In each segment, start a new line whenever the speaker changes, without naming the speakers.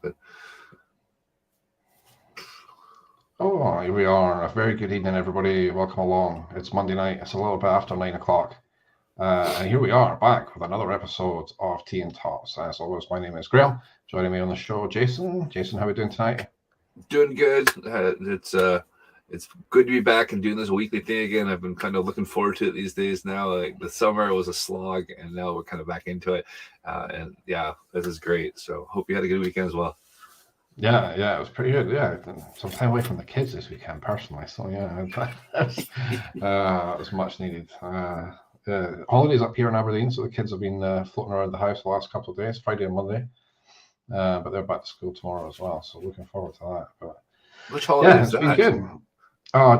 But
Oh, here we are. A very good evening, everybody. Welcome along. It's Monday night. It's a little bit after 9 o'clock. And here we are back with another episode of Tea and Talks. As always, my name is Graham. Joining me on the show, Jason. Jason, how are we doing tonight?
doing good. It's good to be back and doing this weekly thing again. I've been kind of looking forward to it these days now. Like the summer was a slog, and now we're kind of back into it. And yeah, this is great. So hope you had a good weekend as well.
Yeah, it was pretty good. Yeah, some time away from the kids this weekend, personally. So yeah, it was much needed. Holidays up here in Aberdeen, so the kids have been floating around the house the last couple of days, Friday and Monday. But they're back to school tomorrow as well, so looking forward to that. But
which holiday is
it's been good.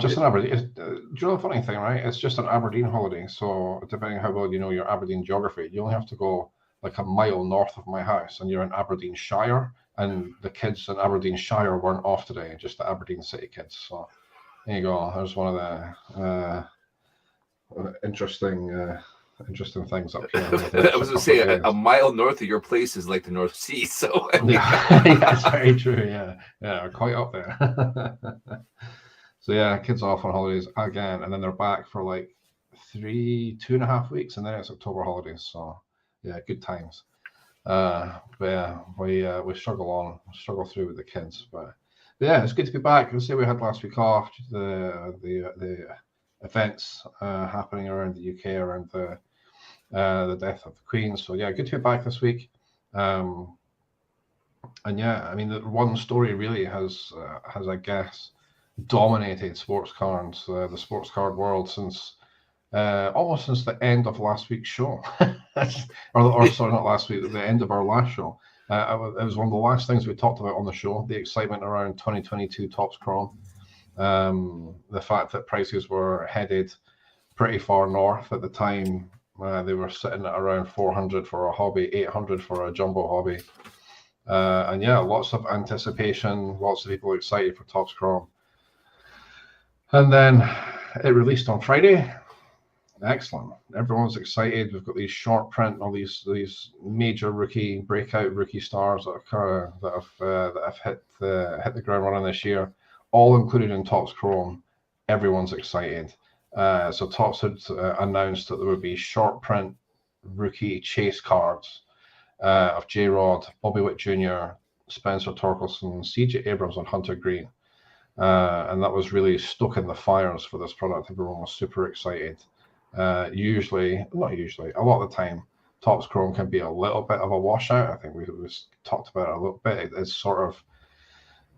Just an Aberdeen. Do you know the funny thing, right? It's just an Aberdeen holiday. So depending how well you know your Aberdeen geography, you only have to go like a mile north of my house, and you're in Aberdeenshire. And the kids in Aberdeenshire weren't off today, just the Aberdeen City kids. So there you go. There's one of the interesting things up here.
I was going to say a mile north of your place is like the North Sea. So
yeah, that's very true. Yeah, quite up there. So yeah, kids are off on holidays again, and then they're back for like 2.5 weeks, and then it's October holidays. So yeah, good times. But yeah, we struggle through with the kids, but yeah, it's good to be back. Let's say we had last week off, the events happening around the UK around the death of the Queen. So yeah, good to be back this week. And yeah, I mean, the one story really has I guess dominated sports cards, the sports card world almost since the end of last week's show, or sorry, not last week, the end of our last show. It was one of the last things we talked about on the show, the excitement around 2022 Topps Chrome, the fact that prices were headed pretty far north at the time. They were sitting at around 400 for a hobby, 800 for a jumbo hobby. And yeah, lots of anticipation, lots of people excited for Topps Chrome. And then it released on Friday. Excellent. Everyone's excited. We've got these short print, all these major breakout rookie stars that have hit the ground running this year, all included in Topps Chrome. Everyone's excited. So Topps had announced that there would be short print rookie chase cards of J-Rod, Bobby Witt Jr., Spencer Torkelson, CJ Abrams, and Hunter Green. And that was really stoking the fires for this product. Everyone was super excited. Not usually, a lot of the time, Topps Chrome can be a little bit of a washout. I think we talked about it a little bit. It's sort of,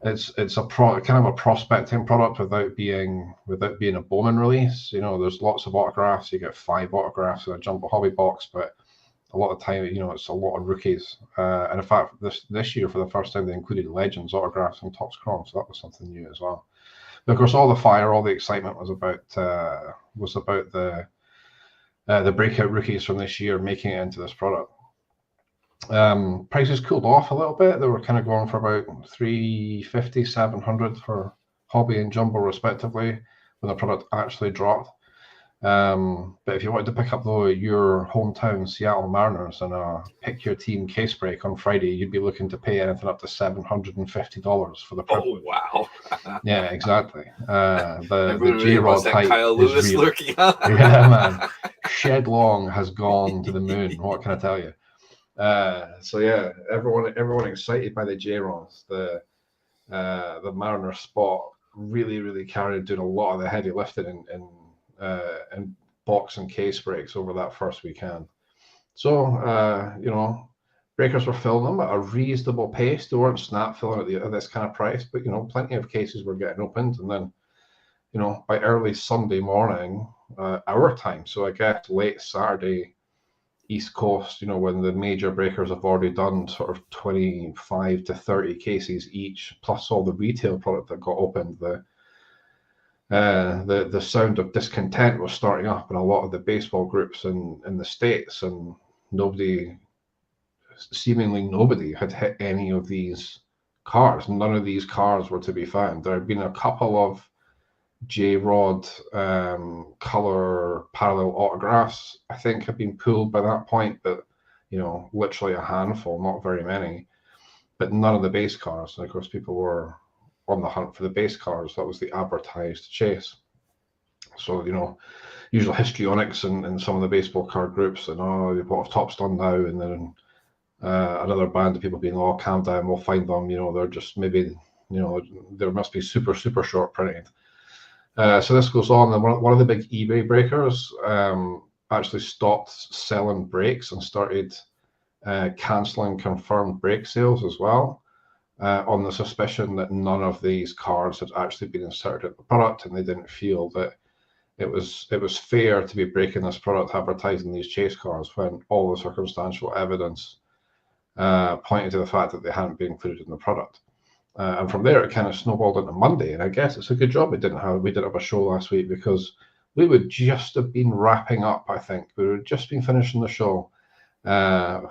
it's a kind of a prospecting product without being a Bowman release. You know, there's lots of autographs. You get 5 autographs in a jumbo hobby box, but a lot of time, you know, it's a lot of rookies. And in fact, this year for the first time, they included Legends autographs in Topps Chrome, so that was something new as well. But of course, all the fire, all the excitement was about the breakout rookies from this year making it into this product. Prices cooled off a little bit. They were kind of going for about 350, 700 for hobby and jumbo respectively when the product actually dropped. But if you wanted to pick up though your hometown Seattle Mariners and a pick your team case break on Friday, you'd be looking to pay anything up to $750 for the product.
Oh wow!
Yeah, exactly. The J-Rod hype
Kyle Lewis lurking.
Yeah, man. Shed Long has gone to the moon. What can I tell you? So yeah, everyone excited by the J-Rods. The Mariner spot really carried doing a lot of the heavy lifting in box and case breaks over that first weekend. So you know, breakers were filling them at a reasonable pace. They weren't snap filling at this kind of price, but you know, plenty of cases were getting opened, and then you know, by early Sunday morning, our time, so I guess late Saturday East Coast, you know, when the major breakers have already done sort of 25 to 30 cases each, plus all the retail product that got opened, the sound of discontent was starting up in a lot of the baseball groups in the States, and seemingly nobody had hit any of these cards. None of these cards were to be found. There had been a couple of J-Rod color parallel autographs, I think, had been pulled by that point, but you know, literally a handful, not very many. but none of the base cars. And of course, people were on the hunt for the base cars. That was the advertised chase. So, usual histrionics and some of the baseball card groups, and what have Topps done now? And then another band of people being, calm down, we'll find them. They're just maybe, there must be super short printing. So this goes on, and one of the big eBay breakers actually stopped selling breaks and started cancelling confirmed break sales as well, on the suspicion that none of these cards had actually been inserted in the product, and they didn't feel that it was fair to be breaking this product, advertising these chase cards, when all the circumstantial evidence pointed to the fact that they hadn't been included in the product. And from there, it kind of snowballed into Monday. And I guess it's a good job we didn't have a show last week, because we would just have been wrapping up. I think we would have just been finishing the show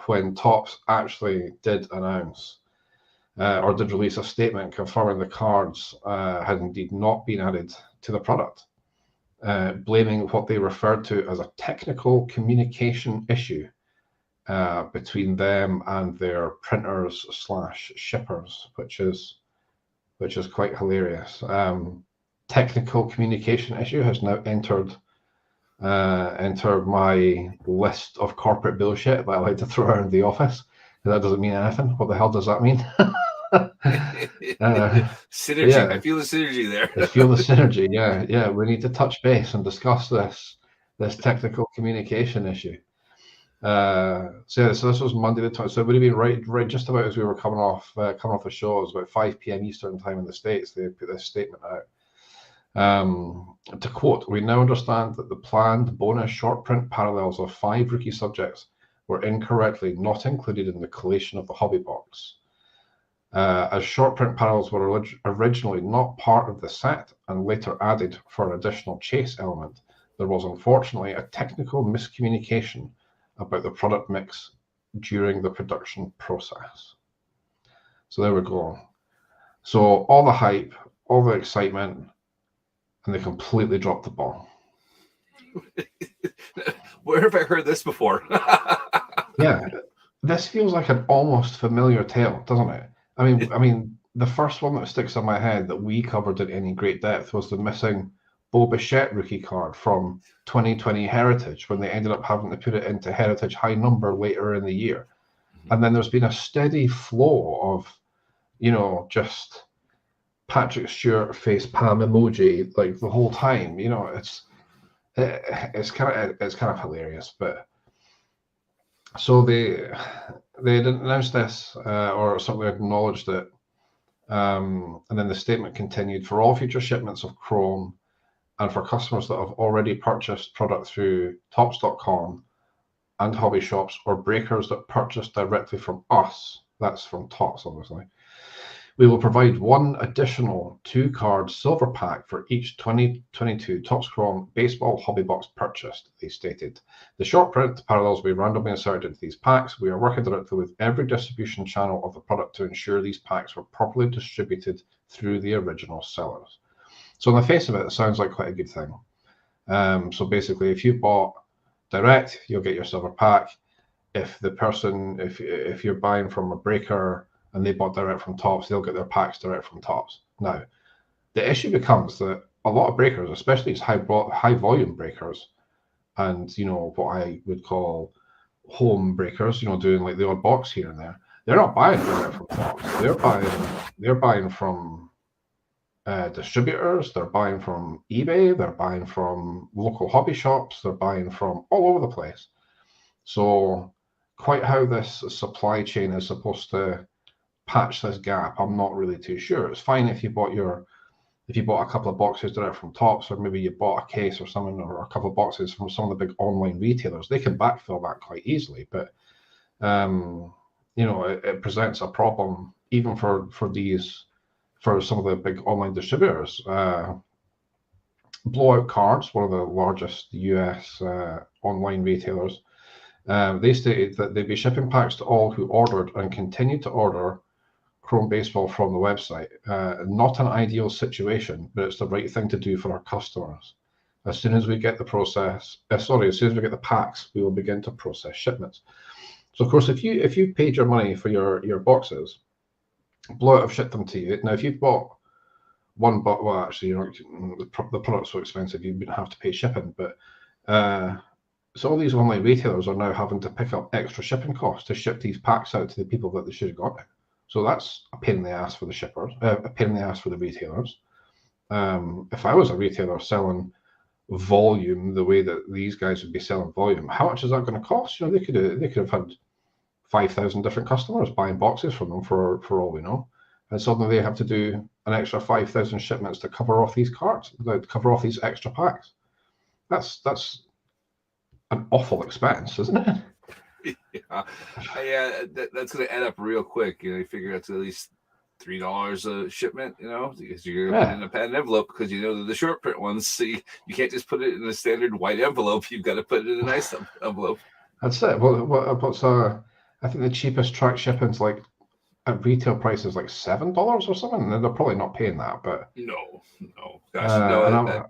when Topps actually did announce or did release a statement confirming the cards had indeed not been added to the product, blaming what they referred to as a technical communication issue between them and their printers/shippers, which is quite hilarious. Technical communication issue has now entered my list of corporate bullshit that I like to throw around the office. That doesn't mean anything. What the hell does that mean?
Synergy. Yeah, I feel the synergy there.
I feel the synergy. Yeah. We need to touch base and discuss this technical communication issue. So this was Monday the 20th. So it would have been right just about as we were coming off the show. It was about 5 p.m. Eastern time in the States. They put this statement out. To quote, "We now understand that the planned bonus short print parallels of 5 rookie subjects were incorrectly not included in the collation of the hobby box. As short print parallels were originally not part of the set and later added for an additional chase element, there was unfortunately a technical miscommunication about the product mix during the production process." So there we go. So all the hype, all the excitement, and they completely dropped the ball.
Where have I heard this before?
Yeah, this feels like an almost familiar tale, doesn't it? I mean, the first one that sticks in my head that we covered in any great depth was the missing Bo Bichette rookie card from 2020 Heritage, when they ended up having to put it into Heritage High Number later in the year. And then there's been a steady flow of, just Patrick Stewart face palm emoji like the whole time. It's kind of hilarious. But so they didn't announce this or certainly acknowledged it, and then the statement continued: "For all future shipments of Chrome, and for customers that have already purchased product through Topps.com and hobby shops, or breakers that purchase directly from us," that's from Topps obviously, "we will provide one additional 2-card silver pack for each 2022 Topps Chrome baseball hobby box purchased," they stated. "The short print parallels will be randomly inserted into these packs. We are working directly with every distribution channel of the product to ensure these packs were properly distributed through the original sellers." So on the face of it, it sounds like quite a good thing. So basically, if you bought direct, you'll get your silver pack. If you're buying from a breaker and they bought direct from Topps, they'll get their packs direct from Topps. Now, the issue becomes that a lot of breakers, especially these high volume breakers, and what I would call home breakers, doing like the odd box here and there, they're not buying direct from Topps. They're buying from distributors, they're buying from eBay, they're buying from local hobby shops, they're buying from all over the place. So quite how this supply chain is supposed to patch this gap, I'm not really too sure. It's fine if you bought a couple of boxes direct from Topps, or maybe you bought a case or something, or a couple of boxes from some of the big online retailers. They can backfill that quite easily, but it presents a problem even for some of the big online distributors. Blowout Cards, one of the largest US online retailers, they stated that they'd be shipping packs to all who ordered and continue to order Chrome Baseball from the website. Not an ideal situation, but it's the right thing to do for our customers. As soon as we get the packs, we will begin to process shipments. So of course, if you paid your money for your boxes, blow it, I've shipped them to you. Now, if you've bought one bot, well, actually, the product's so expensive you wouldn't have to pay shipping. But so all these online retailers are now having to pick up extra shipping costs to ship these packs out to the people that they should have got it. So that's a pain in the ass for the shippers, a pain in the ass for the retailers. If I was a retailer selling volume the way that these guys would be selling volume, how much is that going to cost? They could have had 5,000 different customers buying boxes from them for all we know, and suddenly they have to do an extra 5,000 shipments to cover off these carts, to cover off these extra packs. That's an awful expense, isn't it?
Yeah, that's going to add up real quick. You figure it's at least $3 a shipment, because you're going to put it in a padded envelope, because the short print ones, so you can't just put it in a standard white envelope. You've got to put it in a nice envelope.
That's it. What's I think the cheapest track shipping's like at retail prices like $7 or something, and they're probably not paying that. But
no, gosh,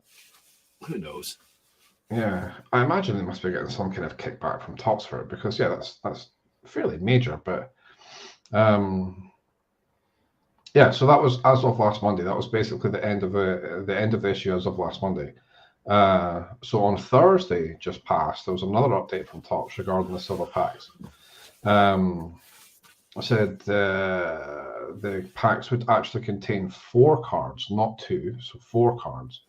who knows?
Yeah, I imagine they must be getting some kind of kickback from Topps for it, because that's fairly major. But yeah, so that was as of last Monday. That was basically the end of the issue as of last Monday. So on Thursday, just past, there was another update from Topps regarding the silver packs. I said the packs would actually contain 4 cards, not 2, so 4 cards.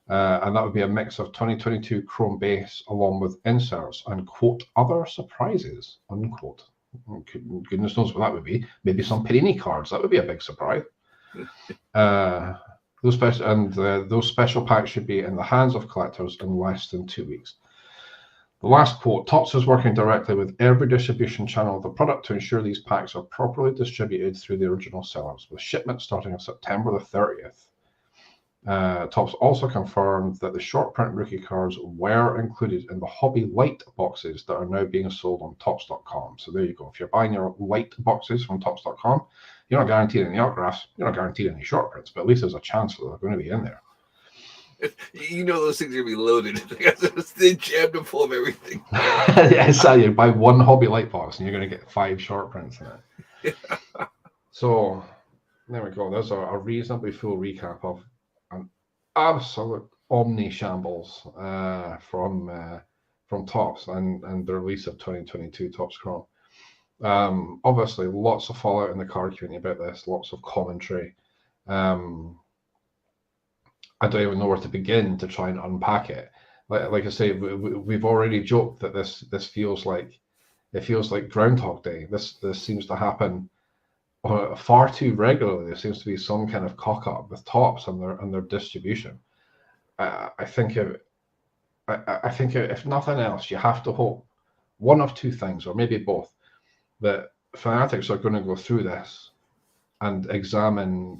And that would be a mix of 2022 Chrome base along with inserts and, quote, other surprises, unquote. Goodness knows what that would be. Maybe some Panini cards. That would be a big surprise. Those special packs should be in the hands of collectors in less than 2 weeks. The last quote, Topps is working directly with every distribution channel of the product to ensure these packs are properly distributed through the original sellers, with shipment starting on September the 30th. Topps also confirmed that the short print rookie cards were included in the hobby light boxes that are now being sold on Topps.com. So there you go. If you're buying your light boxes from Topps.com, you're not guaranteed any autographs, you're not guaranteed any short prints, but at least there's a chance that they're going to be in there.
Those things are going to be loaded. They jammed them full of everything.
Yes, you buy one hobby light box and you're going to get 5 short prints in it. Yeah. So there we go. There's a reasonably full recap of an absolute omni shambles from Topps and the release of 2022 Topps Chrome. Obviously, lots of fallout in the card community about this, lots of commentary. I don't even know where to begin to try and unpack it. Like I say, we've already joked that this feels like Groundhog Day. This seems to happen far too regularly. There seems to be some kind of cock up with Topps and their distribution. I think if nothing else, you have to hope one of 2 things, or maybe both, that fanatics are going to go through this and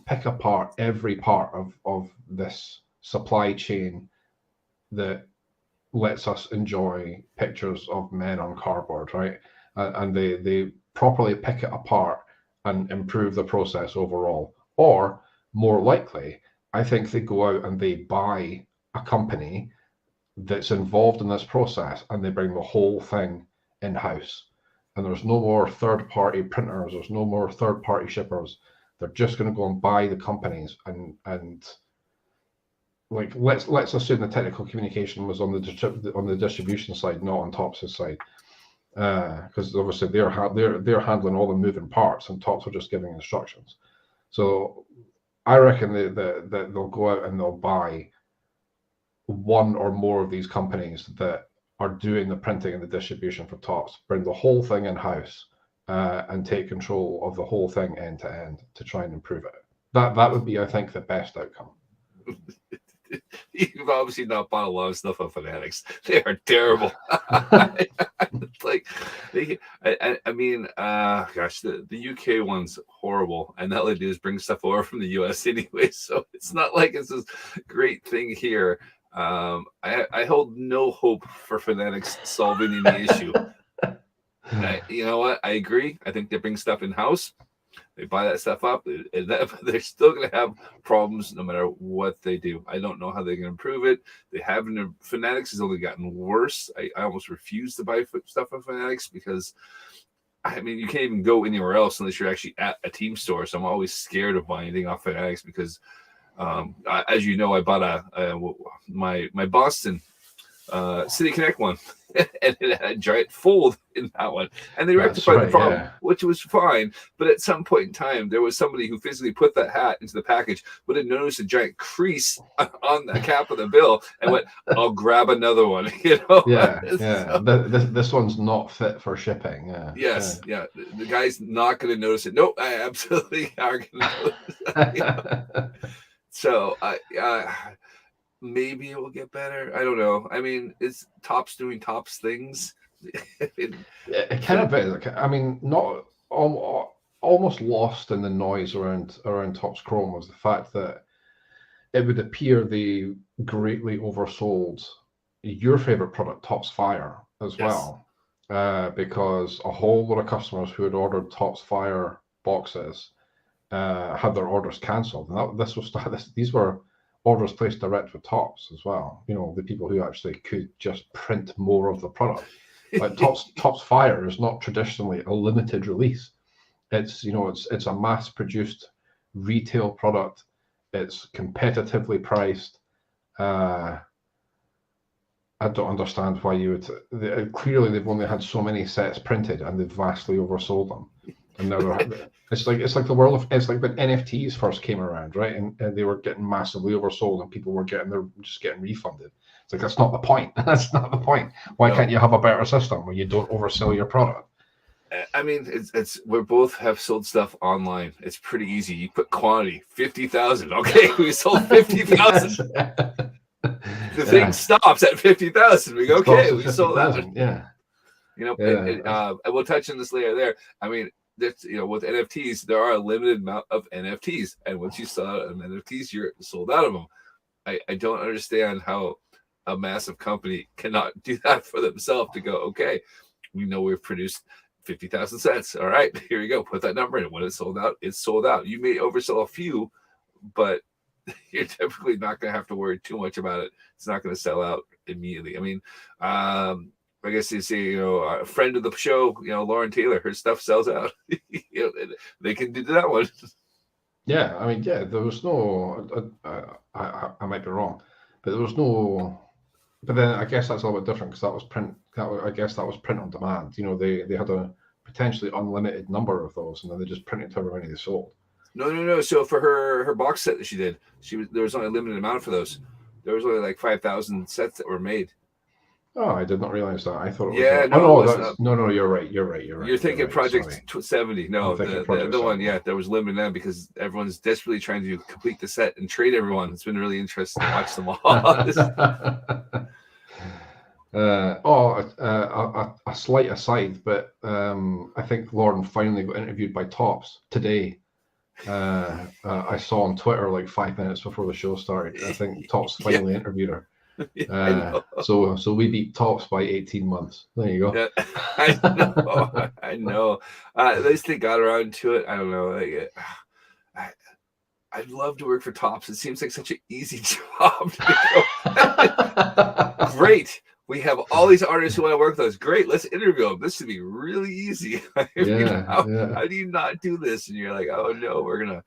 pick apart every part of this supply chain that lets us enjoy pictures of men on cardboard, right? And they properly pick it apart and improve the process overall. Or more likely, I think they go out and they buy a company that's involved in this process and they bring the whole thing in-house. And there's no more third-party printers, there's no more third-party shippers. They're just going to go and buy the companies and like let's assume the technical communication was on the distribution side, not on Topps' side, because obviously they're handling all the moving parts and Topps are just giving instructions. So I reckon that they'll go out and they'll buy one or more of these companies that are doing the printing and the distribution for Topps, bring the whole thing in-house, and take control of the whole thing end to end to try and improve it. That would be, I think, the best outcome.
You've obviously not bought a lot of stuff on Fanatics. They are terrible. Gosh, the UK one's horrible, and all they do is bring stuff over from the US anyway. So it's not like it's this great thing here. I hold no hope for Fanatics solving any issue. You know what? I agree. I think they bring stuff in house. They buy that stuff up, and they're still going to have problems no matter what they do. I don't know how they're going to improve it. They haven't. Fanatics has only gotten worse. I almost refuse to buy stuff from Fanatics because I mean, you can't even go anywhere else unless you're actually at a team store. So I'm always scared of buying anything off Fanatics because, as you know, I bought my Boston City Connect one, and it had a giant fold in that one, and they rectified the problem, which was fine. But at some point in time, there was somebody who physically put that hat into the package, but had noticed a giant crease on the cap of the bill, and went, "I'll grab another one." You know?
Yeah. So, this one's not fit for shipping. Yeah.
Yes. Yeah. The guy's not going to notice it. Nope. I absolutely are going to notice that. You know? So maybe it will get better. I don't know. I mean, it's Topps doing Topps things.
It kind of is. I mean, not almost lost in the noise around Topps Chrome was the fact that it would appear they greatly oversold your favorite product, Topps Fire, as well, because a whole lot of customers who had ordered Topps Fire boxes had their orders cancelled, and these were orders placed direct with Topps as well. You know, the people who actually could just print more of the product. Like Topps Fire is not traditionally a limited release. It's it's a mass-produced retail product. It's competitively priced. I don't understand why you would. Clearly, they've only had so many sets printed, and they've vastly oversold them. And now it's like the world of when NFTs first came around, right? And they were getting massively oversold, and people were getting refunded. It's like that's not the point. That's not the point. Why can't you have a better system where you don't oversell your product?
I mean, it's we both have sold stuff online. It's pretty easy. You put quantity 50,000. Okay, we sold 50,000. The thing stops at 50,000. We go, okay, we sold that.
Yeah.
You know, and we'll touch on this later. There, I mean, that's with NFTs, there are a limited amount of NFTs, and once you sell out of NFTs, you're sold out of them. I don't understand how a massive company cannot do that for themselves. To go, okay, we know we've produced 50,000 sets. All right, here we go. Put that number in. When it's sold out, it's sold out. You may oversell a few, but you're typically not going to have to worry too much about it. It's not going to sell out immediately. I mean, I guess you see, a friend of the show, Lauren Taylor, her stuff sells out. They can do that one.
Yeah, I mean, there was no. I might be wrong, but there was no. But then I guess that's a little bit different because that was print. I guess that was print on demand. They had a potentially unlimited number of those, and then they just printed however many they sold.
No. So for her box set that she did, there was only a limited amount for those. There was only like 5,000 sets that were made.
Oh, I did not realize that. I thought it was.
Yeah,
no, you're right.
You're thinking Project 70. No, the one, there was limited now because everyone's desperately trying to complete the set and trade everyone. It's been really interesting to watch them all.
A slight aside, but I think Lauren finally got interviewed by Topps today. I saw on Twitter like 5 minutes before the show started. I think Topps finally interviewed her. So we beat Topps by 18 months. There you go.
Yeah, I know. At least they got around to it. I don't know. I'd love to work for Topps. It seems like such an easy job. Great. We have all these artists who want to work with us. Great. Let's interview them. This should be really easy. How do you not do this? And you're like, oh no, we're gonna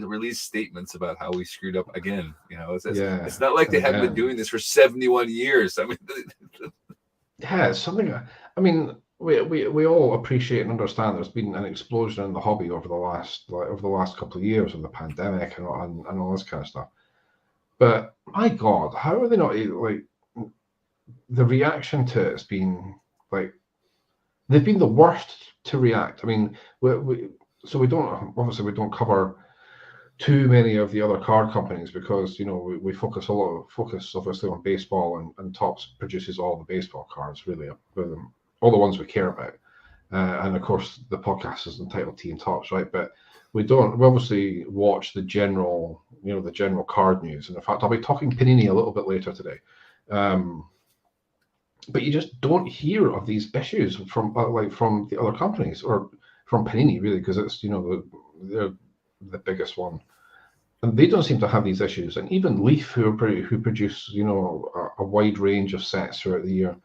release statements about how we screwed up again. It's not like they haven't been doing this for 71 years. I mean,
it's something. I mean, we all appreciate and understand there's been an explosion in the hobby over the last couple of years of the pandemic and all this kind of stuff. But my God, how are they not like? The reaction to it's been like they've been the worst to react. I mean, we don't cover too many of the other card companies because we focus obviously on baseball and Topps produces all the baseball cards really, all the ones we care about, and of course the podcast is entitled Team Topps, right? But we obviously watch the general card news, and in fact I'll be talking Panini a little bit later today. But you just don't hear of these issues from the other companies or from Panini really, because it's they're the biggest one, and they don't seem to have these issues. And even Leaf, who produce a wide range of sets throughout the year,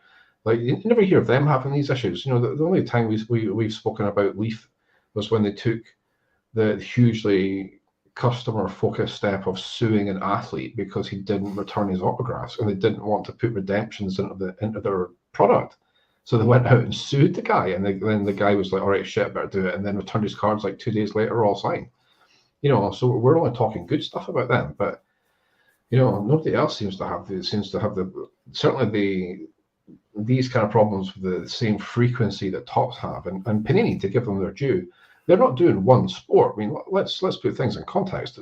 Like you never hear of them having these issues. You know, the only time we've spoken about Leaf was when they took the hugely customer-focused step of suing an athlete because he didn't return his autographs, and they didn't want to put redemptions into their product. So they went out and sued the guy, and then the guy was like, "All right, shit, better do it," and then returned his cards like 2 days later, all signed. You know, so we're only talking good stuff about them, but you know, nobody else seems to have these kind of problems with the same frequency that Tops have, and Panini, to give them their due, they're not doing one sport. I mean, let's put things in context.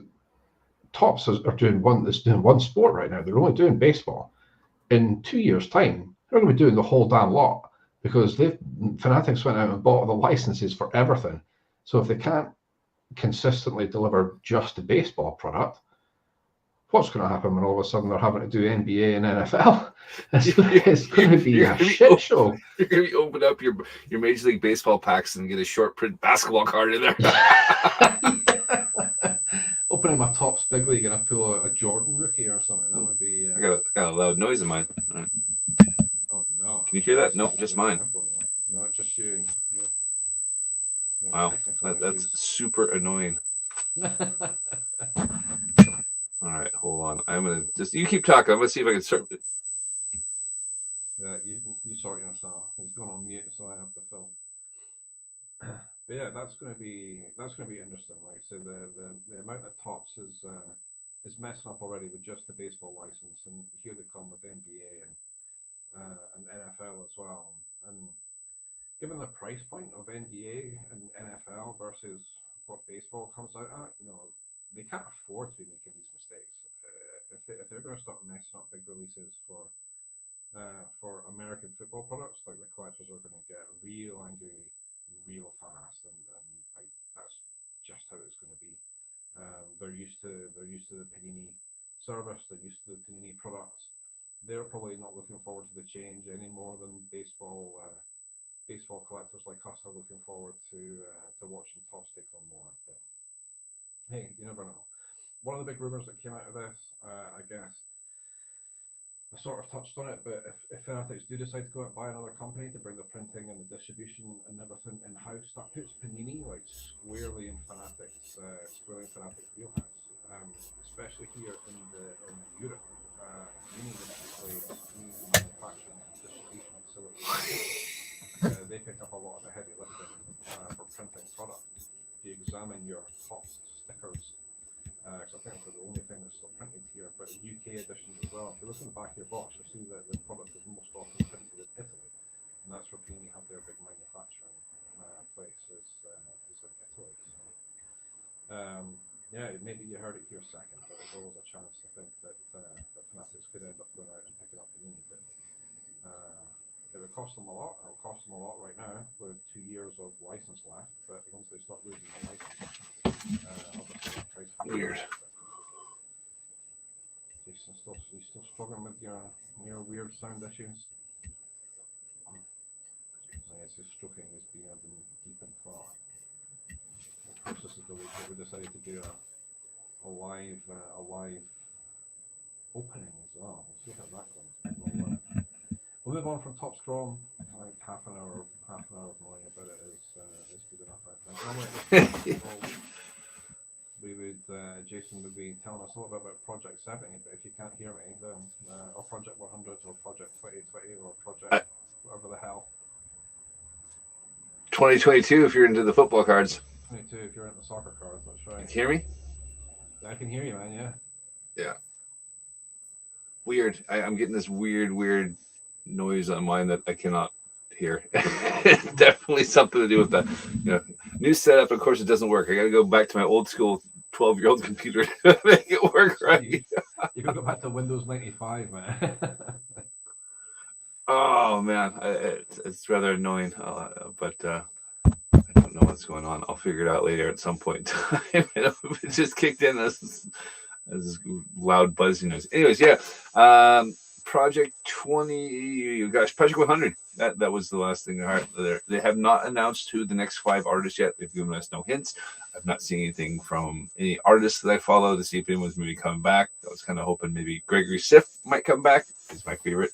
Tops are doing one sport right now. They're only doing baseball. In 2 years' time, they're going to be doing the whole damn lot because Fanatics went out and bought the licenses for everything. So if they can't consistently deliver just a baseball product, what's going to happen when all of a sudden they're having to do NBA and NFL? It's going to be a shit show.
You're going to open up your Major League Baseball packs and get a short print basketball card in there.
Opening my Tops Big League and I pull a Jordan rookie or something. That would be.
I got a loud noise in mine. Right.
Oh no!
Can you hear that? No, just mine.
No, just you. Yeah.
Wow, that's super annoying. All right, hold on. I'm gonna you keep talking. I'm gonna see if I can start.
Yeah, you sort yourself. He's going on mute, so I have to film. But yeah, that's going to be interesting. Like I say, the amount of Tops is messing up already with just the baseball license, and here they come with NBA and NFL as well. And given the price point of NBA and NFL versus what baseball comes out at, you know, they can't afford to be making these mistakes. If they're going to start messing up big releases for American football products, like the collectors are going to get real angry real fast, and like, that's just how it's going to be. They're used to the Panini service. They're used to the Panini products. They're probably not looking forward to the change any more than baseball collectors like us are looking forward to watching Tops take on more. But hey, you never know. One of the big rumors that came out of this, I guess, I sort of touched on it, but if Fanatics do decide to go out and buy another company to bring the printing and the distribution and everything in-house, that puts Panini like squarely in Fanatics' wheelhouse, especially here in Europe. Panini basically owns the manufacturing and distribution facilities. They pick up a lot of the heavy lifting for printing product. If you examine your top stickers, because I think that's the only thing that's still printed here, but UK editions as well. If you look in the back of your box, you'll see that the product is most often printed in Italy, and that's where Panini have their big manufacturing place is in Italy. So, yeah, maybe you heard it here second, but there's always a chance to think that Fanatics could end up going out and picking up Panini. But it would cost them a lot. It'll cost them a lot right now with 2 years of license left, but once they start losing the license, obviously that price
Weird.
Jason, you still struggling with your weird sound issues? It's just stroking his beard and deep in thought. Of course, this is the week that we decided to do a live opening as well. We'll see how that goes. We'll move on from Top Scrum. I think half an hour of knowing about it is good enough, I think. Normally, Jason would be telling us a little bit about Project 70, but if you can't hear me, then or Project 100 or Project 2020 or Project whatever the hell.
2022 if you're into the football cards.
22 if you're into the soccer cards, that's right.
Can you hear me?
Yeah, I can hear you, man, yeah.
Yeah. Weird. I'm getting this weird noise on mine that I cannot hear. It's definitely something to do with that. You know, new setup, of course it doesn't work. I gotta go back to my old school 12-year-old computer to make it work right.
You gotta go back to Windows 95, man.
Oh man, it's rather annoying, but I don't know what's going on. I'll figure it out later at some point in time. It just kicked in as loud buzzing noise. Anyways, yeah. Project 100. That was the last thing I heard. They have not announced who the next 5 artists yet. They've given us no hints. I've not seen anything from any artists that I follow to see if anyone's maybe coming back. I was kind of hoping maybe Gregory Siff might come back. He's my favorite.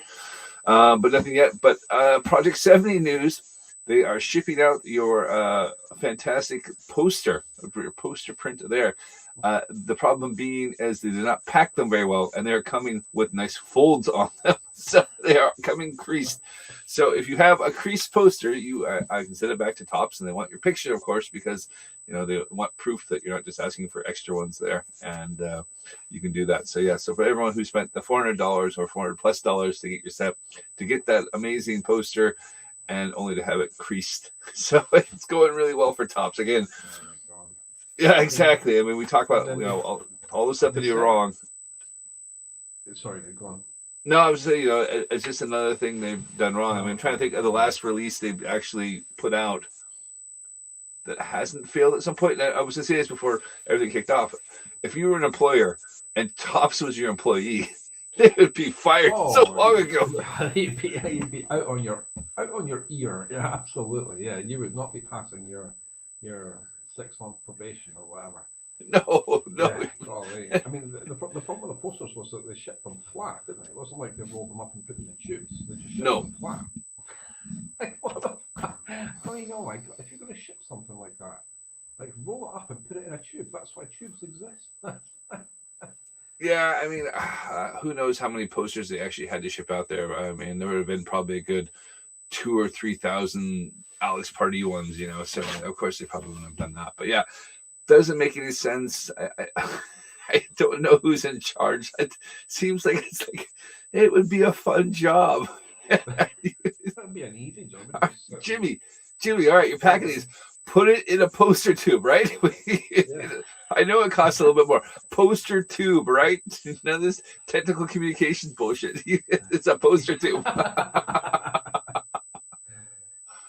but nothing yet. But Project 70 news. They are shipping out your fantastic poster, your poster print there. The problem being is they did not pack them very well, and they're coming with nice folds on them, so they are coming creased. So if you have a creased poster, I can send it back to Topps, and they want your picture, of course, because they want proof that you're not just asking for extra ones there, and you can do that. So yeah, so for everyone who spent the $400 or $400+ to get your set, to get that amazing poster, and only to have it creased, so it's going really well for Topps again. Yeah, exactly. I mean, we talk about all the stuff that you're wrong.
Sorry, go on.
No, I was saying, it's just another thing they've done wrong. I mean, I'm trying to think of the last release they've actually put out that hasn't failed at some point. I was going to say this before everything kicked off. If you were an employer and Topps was your employee, they would be fired so long ago.
You'd be out on your ear. Yeah, absolutely. Yeah, you would not be passing your 6-month probation or whatever.
No.
Yeah, I mean, the problem with the posters was that they shipped them flat, didn't they? It wasn't like they rolled them up and put them in tubes. They just shipped them flat. Like, what the fuck? I mean, oh my God, if you're going to ship something like that, like roll it up and put it in a tube. That's why tubes exist.
Yeah, I mean, who knows how many posters they actually had to ship out there. I mean, there would have been probably a good 2,000 or 3,000 Alex Pardee ones, so of course they probably wouldn't have done that. But yeah, doesn't make any sense. I don't know who's in charge. It seems like it would be a fun job.
That would be an easy job.
Jimmy, all right, you're packing these. Put it in a poster tube, right? I know it costs a little bit more. Poster tube, right? None of this technical communications bullshit. It's a poster tube.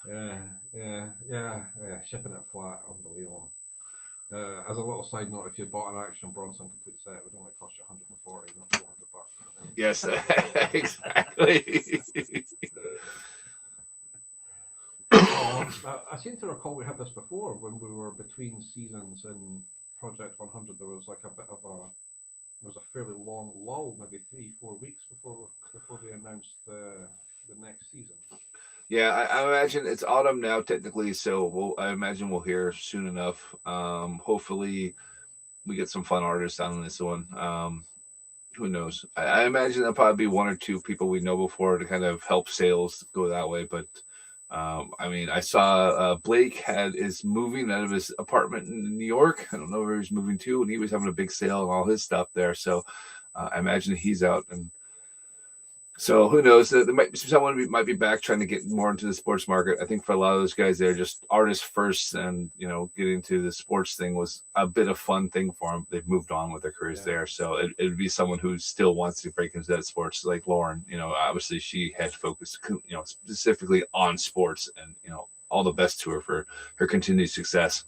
Yeah. Shipping it flat, unbelievable. As a little side note, if you bought an Action Bronson complete set, it would only cost you $140, not $400.
Yes, exactly.
I seem to recall we had this before when we were between seasons in Project 100. There was like a fairly long lull, maybe 3-4 weeks before they announced the next season.
Yeah, I imagine it's autumn now technically, so I imagine we'll hear soon enough. Hopefully, we get some fun artists on this one. Who knows? I imagine there'll probably be 1 or 2 people we know before to kind of help sales go that way. But I mean, I saw Blake is moving out of his apartment in New York. I don't know where he's moving to, and he was having a big sale and all his stuff there. So I imagine he's out, and so who knows? There might be someone might be back trying to get more into the sports market. I think for a lot of those guys, they're just artists first, and getting to the sports thing was a bit of fun thing for them. They've moved on with their careers there, so it would be someone who still wants to break into that sports, like Lauren. Obviously she had focused, specifically on sports, and all the best to her for her continued success.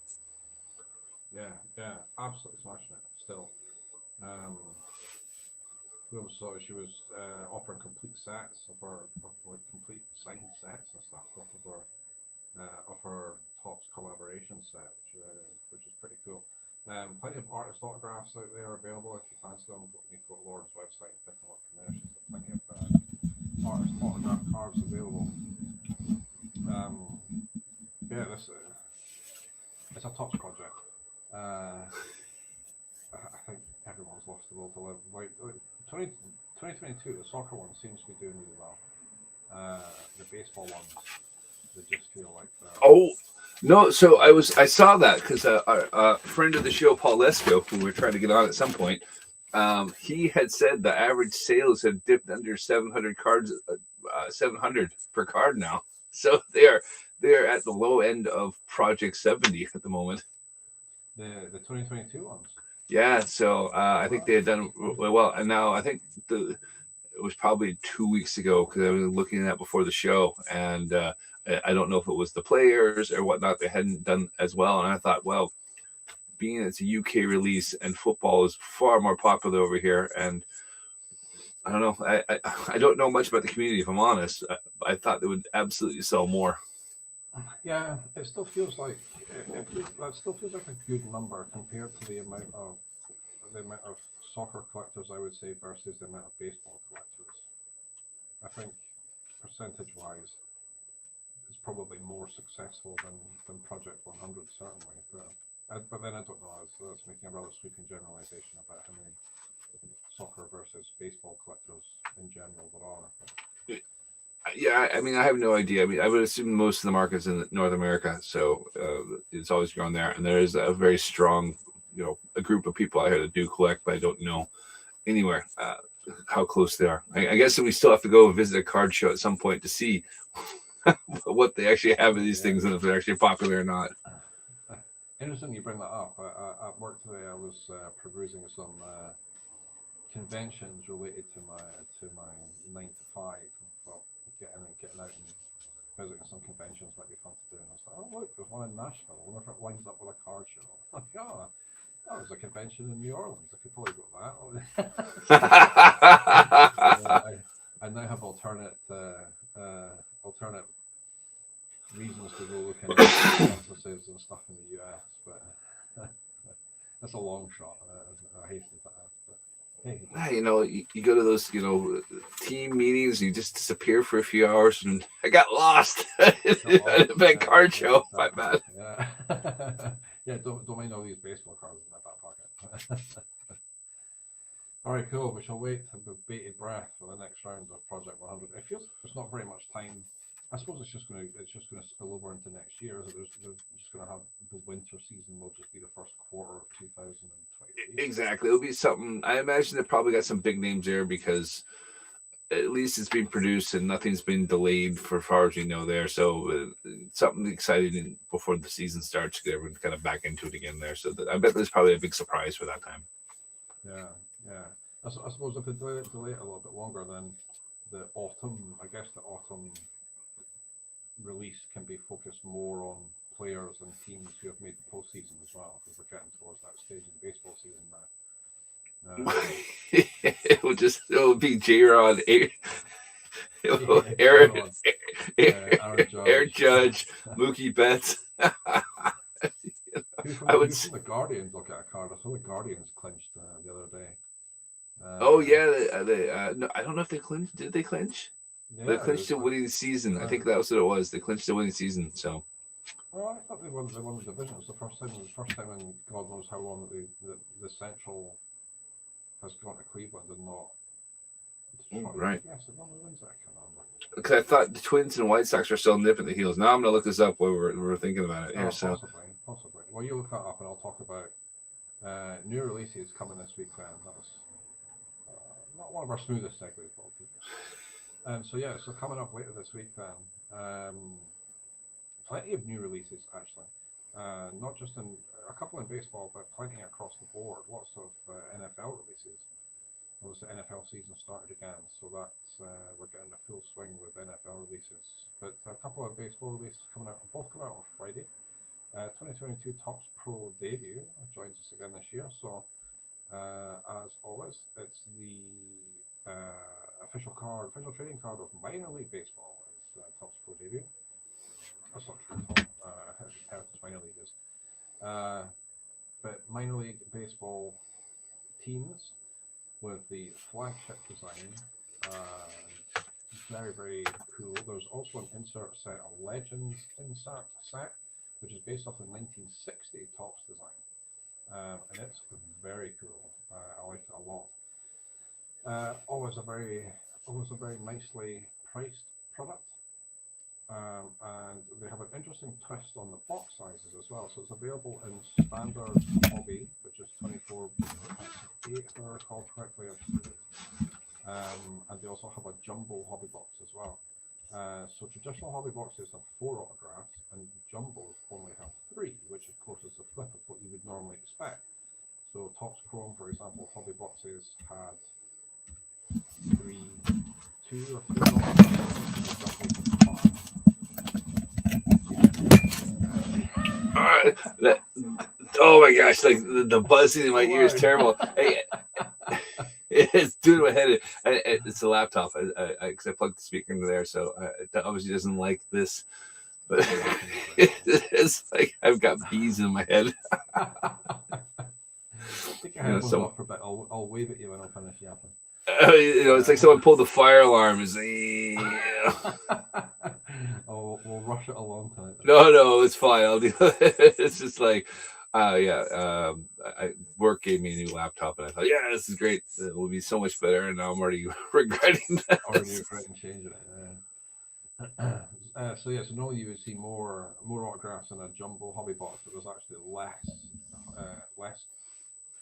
Yeah, absolutely smashing it. Still. So she was offering complete sets of complete signed sets and stuff of her Topps collaboration set, which is pretty cool. Plenty of artist autographs out there available if you fancy them. You can go to Lauren's website and pick them up from there. She's got plenty of artist autograph cards available. It's a Topps project. I think everyone's lost the will to live. 2022, the soccer one seems to be doing really well. The baseball ones, they just feel like.
Oh no! So I saw that because a friend of the show, Paul Lesko, who we're trying to get on at some point, he had said the average sales had dipped under 700 cards, 700 per card now. So they're at the low end of Project 70 at the moment.
The 2022 ones.
Yeah, so I think they had done well, and now I think it was probably 2 weeks ago because I was looking at before the show, and I don't know if it was the players or whatnot, they hadn't done as well, and I thought, well, being it's a UK release and football is far more popular over here, and I don't know, I don't know much about the community, if I'm honest. I thought they would absolutely sell more.
Yeah, it still feels like that still feels like a good number compared to the amount of soccer collectors, I would say, versus the amount of baseball collectors. I think percentage-wise, it's probably more successful than Project 100, certainly. But then I don't know. That's making a rather sweeping generalization about how many soccer versus baseball collectors in general there are.
Yeah, I mean, I have no idea. I mean, I would assume most of the market's in North America, so it's always grown there. And there is a very strong, a group of people out here that do collect, but I don't know anywhere how close they are. I guess we still have to go visit a card show at some point to see what they actually have in these things and if they're actually popular or not.
Interesting you bring that up. At work today, I was perusing some conventions related to my 9 to 5. Well, getting out and visiting some conventions might be fun to do. And I was like, oh look, there's one in Nashville. I wonder if it lines up with a card show. Like, oh, there's a convention in New Orleans. I could probably go to that. I now have alternate reasons to go look into conferences and stuff in the US, but that's a long shot. I hasten to add. But hey,
you go to those, team meetings, and you just disappear for a few hours, and I got lost at a big card show. My bad.
Yeah, yeah. Don't mind all these baseball cards in my back pocket. All right, cool. We shall wait with bated breath for the next round of Project 100. It feels there's not very much time. I suppose it's just going to spill over into next year. They're just going to have the winter season will just be the first quarter of 2023.
Exactly, it'll be something. I imagine they probably got some big names there because at least it's been produced and nothing's been delayed for far as we know there. So something exciting before the season starts. Get everyone kind of back into it again there. So I bet there's probably a big surprise for that time.
Yeah. I suppose if they delay it a little bit longer, then the autumn release can be focused more on players and teams who have made the postseason as well, because we're getting towards that stage of the baseball season now.
It'll be J-Rod, Aaron Judge, Mookie Betts.
Who's from the Guardians look at a card? I saw the Guardians clinched the other day.
No, I don't know if they clinched. Did they clinch?
Yeah,
they clinched the winning season. I think that was what it was. They clinched the winning season. So.
Well, I thought they won the division. It was the first time in God knows how long that the Central has gone to Cleveland and not.
Right.
Yes, it wins that. I can't remember.
Because I thought the Twins and White Sox were still nipping the heels. Now I'm gonna look this up while we're thinking about it here.
Possibly. Well, you look that up, and I'll talk about new releases coming this week. Then that was not one of our smoothest segues, but so coming up later this week then. Plenty of new releases, actually. Not just in a couple in baseball, but plenty across the board. Lots of NFL releases. Obviously, the NFL season started again, so that's we're getting a full swing with NFL releases. But a couple of baseball releases both come out on Friday. 2022 Topps Pro debut joins us again this year. So, as always, it's the official trading card of minor league baseball. It's Topps Pro debut. That's not true at all. Heritage minor league is. But minor league baseball teams with the flagship design. Very, very cool. There's also an insert set, a Legends insert set, which is based off the 1960 Topps design. And it's very cool. I like it a lot. Always a very nicely priced product. And they have an interesting twist on the box sizes as well. So it's available in standard hobby, which is 24 8, if I recall correctly. And they also have a jumbo hobby box as well. So traditional hobby boxes have 4 autographs, and jumbos only have 3, which of course is the flip of what you would normally expect. So Topps Chrome, for example, hobby boxes had 2 or 3 autographs.
Oh my gosh! Like the buzzing in my ear is terrible. It's doing my head. It's a laptop. Because I plugged the speaker into there, so it obviously doesn't like this. But it's like I've got bees in my head.
Take your headphones off for a bit. I'll wave at you when I finish yapping.
It's like someone pulled the fire alarm. It's
Oh, we'll rush it along tonight.
no, it's fine. I'll do it. It's just like, work gave me a new laptop, and I thought, yeah, this is great. It will be so much better, and now I'm already regretting that.
Already regretting changing it. So normally you would see more autographs in a jumbo hobby box, but there's actually less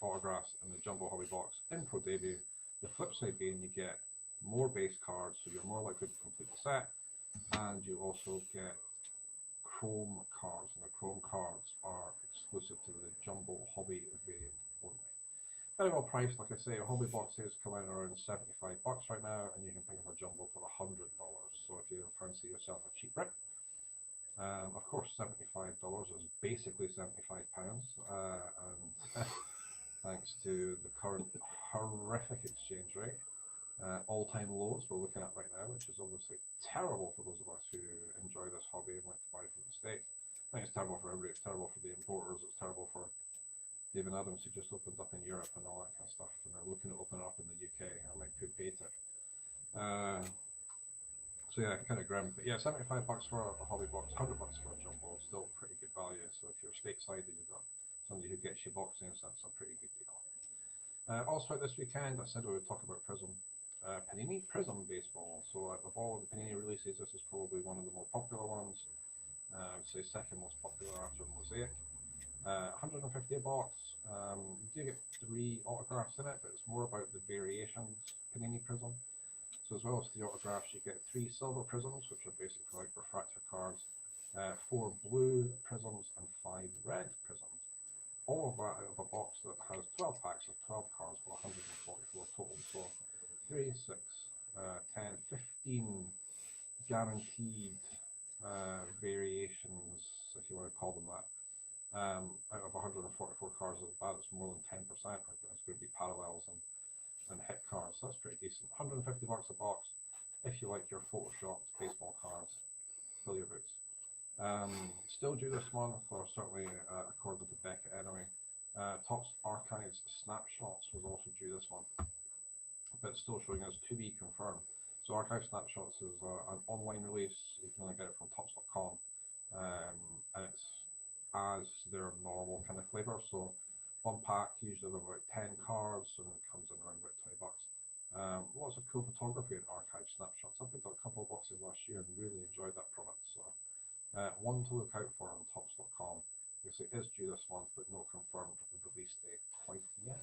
autographs in the jumbo hobby box in Pro Debut. The flip side being you get more base cards, so you're more likely to complete the set, and you also get Chrome cards, and the Chrome cards are exclusive to the jumbo hobby variant only. Very well priced, like I say. Hobby boxes come out around $75 right now, and you can pick up a jumbo for $100. So if you fancy yourself a cheap rip, of course, $75 is basically £75, and thanks to the current horrific exchange rate, all-time lows we're looking at right now, which is obviously terrible for those of us who enjoy this hobby and like to buy from the States. I think it's terrible for everybody. It's terrible for the importers. It's terrible for David Adams, who just opened up in Europe and all that kind of stuff, and they're looking at opening up in the UK, and like could pay it. So yeah, kind of grim. But yeah, $75 for a hobby box, $100 for a jumbo, still pretty good value. So if you're stateside and you've got somebody who gets you boxing, so that's a pretty good deal. Also this weekend, I said we would talk about Prism. Panini Prism Baseball. So of all the Panini releases, this is probably one of the more popular ones. I would say second most popular after Mosaic. 150 a box. You do get 3 autographs in it, but it's more about the variations Panini Prism. So as well as the autographs, you get 3 silver prisms, which are basically like refractor cards, 4 blue prisms, and 5 red prisms. All of that out of a box that has 12 packs of 12 cards for 144 total. So 3, 6, 10, 15 guaranteed variations, if you want to call them that. Out of 144 cards of that, it's more than 10%. It's going to be parallels and hit cards, so that's pretty decent. $150 a box if you like your photoshopped baseball cards. Fill your boots. Still due this month, or certainly according to Beckett anyway. Topps Archives Snapshots was also due this month, but still showing us to be confirmed. So Archive Snapshots is an online release. You can only get it from Topps.com, and it's as their normal kind of flavor. So one pack usually about 10 cards, and it comes in around about $20. Lots of cool photography in Archive Snapshots. I picked up a couple of boxes last year and really enjoyed that product. So one to look out for on Topps.com. Because it is due this month, but no confirmed release date quite yet.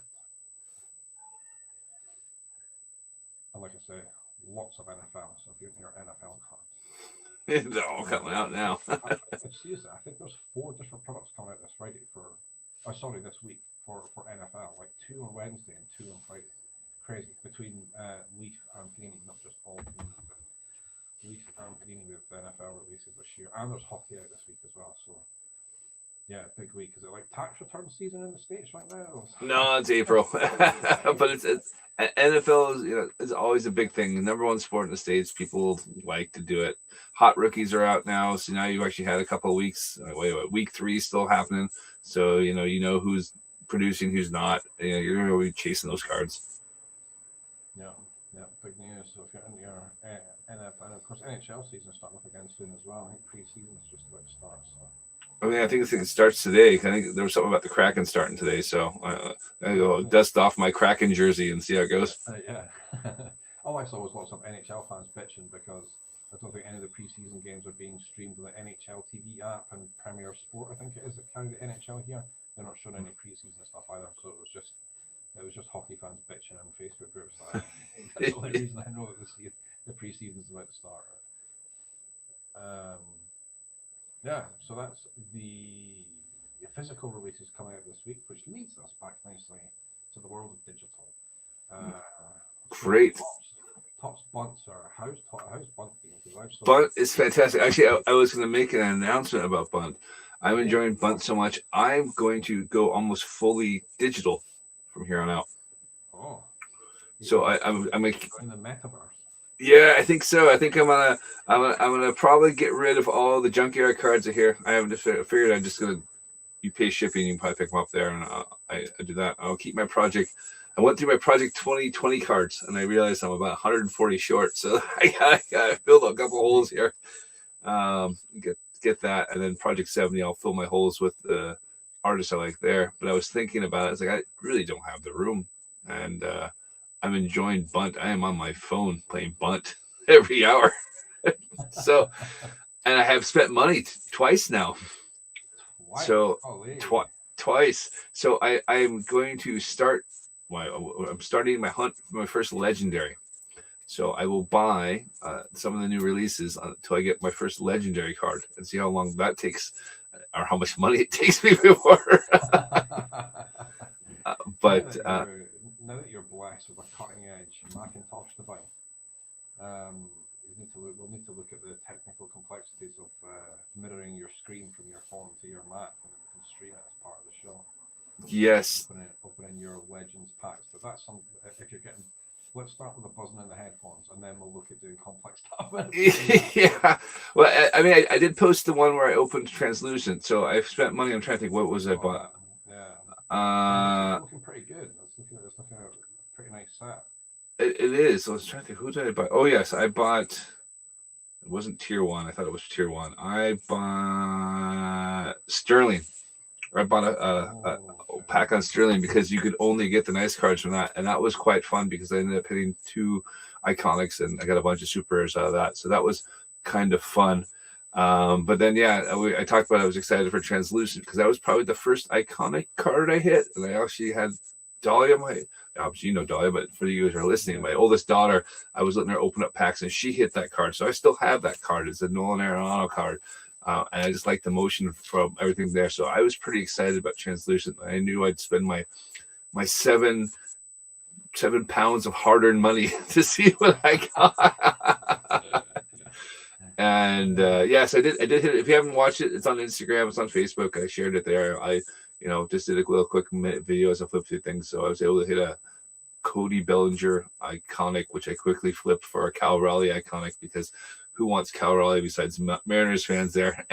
And like I say, lots of NFL. So if you're in your NFL cards,
They're all coming out now.
Seriously, I think there's 4 different products coming out this Friday this week for NFL, like 2 on Wednesday and 2 on Friday. Crazy. Between Leaf and Panini, not just all Panini, but Leaf and Panini with NFL releases this year. And there's hockey out this week as well. So yeah, big week. Is it like tax return season in the States right now?
No, it's April. But it's NFL is always a big thing. The number one sport in the States. People like to do it. Hot rookies are out now, so now you've actually had a couple of weeks. Week 3 is still happening. So you know who's producing, who's not. You're going to be chasing those cards.
Yeah, big news. So if you're in your NFL, and of course NHL season starting up again soon as well. I think pre-season is just about to start. So.
I think it starts today. I think there was something about the Kraken starting today, so I go dust off my Kraken jersey and see how it goes.
Yeah. All I saw was lots of NHL fans bitching because I don't think any of the preseason games are being streamed on the NHL TV app and Premier Sport, I think it is, that carry the NHL here. They're not showing any preseason stuff either, so it was just hockey fans bitching on Facebook groups. That's the only reason I know that the preseason is about to start. Yeah, so that's the physical releases coming out this week, which leads us back nicely to the world of digital.
Great.
Topps bunts are how's bunt being?
Bunt is fantastic. Actually, I was going to make an announcement about bunt. I'm enjoying bunt so much. I'm going to go almost fully digital from here on out.
Oh,
so I'm
in the metaverse.
Yeah, I think so. I think I'm gonna probably get rid of all the junkyard cards here. I haven't just figured I'm just gonna, you pay shipping, you can probably pick them up there, and I do that. I'll keep my project I went through my Project 2020 cards and I realized I'm about 140 short. So I filled a couple holes here. Get that, and then Project 70, I'll fill my holes with the artists I like there. But I was thinking about it. I was like, I really don't have the room, and I'm enjoying Bunt. I am on my phone playing Bunt every hour. So, and I have spent money twice now. So twice. So I'm going to start. I'm starting my hunt for my first legendary. So I will buy some of the new releases until I get my first legendary card and see how long that takes, or how much money it takes me before. But
now that you're blessed with a cutting edge Macintosh device, we'll need to look at the technical complexities of mirroring your screen from your phone to your Mac, and we can stream it as part of the show.
Yes.
Opening your Legends packs, but that's something. If you're getting, let's start with the buzzing in the headphones, and then we'll look at doing complex stuff.
Yeah. Well, I mean, I did post the one where I opened translucent, so I've spent money. I'm trying to think, what was I bought?
Yeah. It's looking pretty good. It's looking a pretty nice set.
It is. I was trying to think, who did I buy? Oh yes, I bought. It wasn't tier 1. I thought it was tier 1. I bought Sterling. I bought a pack on Sterling because you could only get the nice cards from that, and that was quite fun because I ended up hitting 2 iconics and I got a bunch of super rares out of that. So that was kind of fun. But then I talked about I was excited for translucent because that was probably the first iconic card I hit, and I actually had Dahlia, obviously you know Dahlia, but for you guys who are listening, my oldest daughter, I was letting her open up packs and she hit that card, so I still have that card. It's a Nolan Arenado card. And I just like the motion from everything there. So I was pretty excited about translucent. I knew I'd spend my 7 pounds of hard-earned money to see what I got. And yes, I did hit it. If you haven't watched it, it's on Instagram, it's on Facebook. I shared it there. I just did a little quick minute video as I flipped through things. So I was able to hit a Cody Bellinger iconic, which I quickly flipped for a Cal Raleigh iconic, because who wants Cal Raleigh besides Mariners fans there?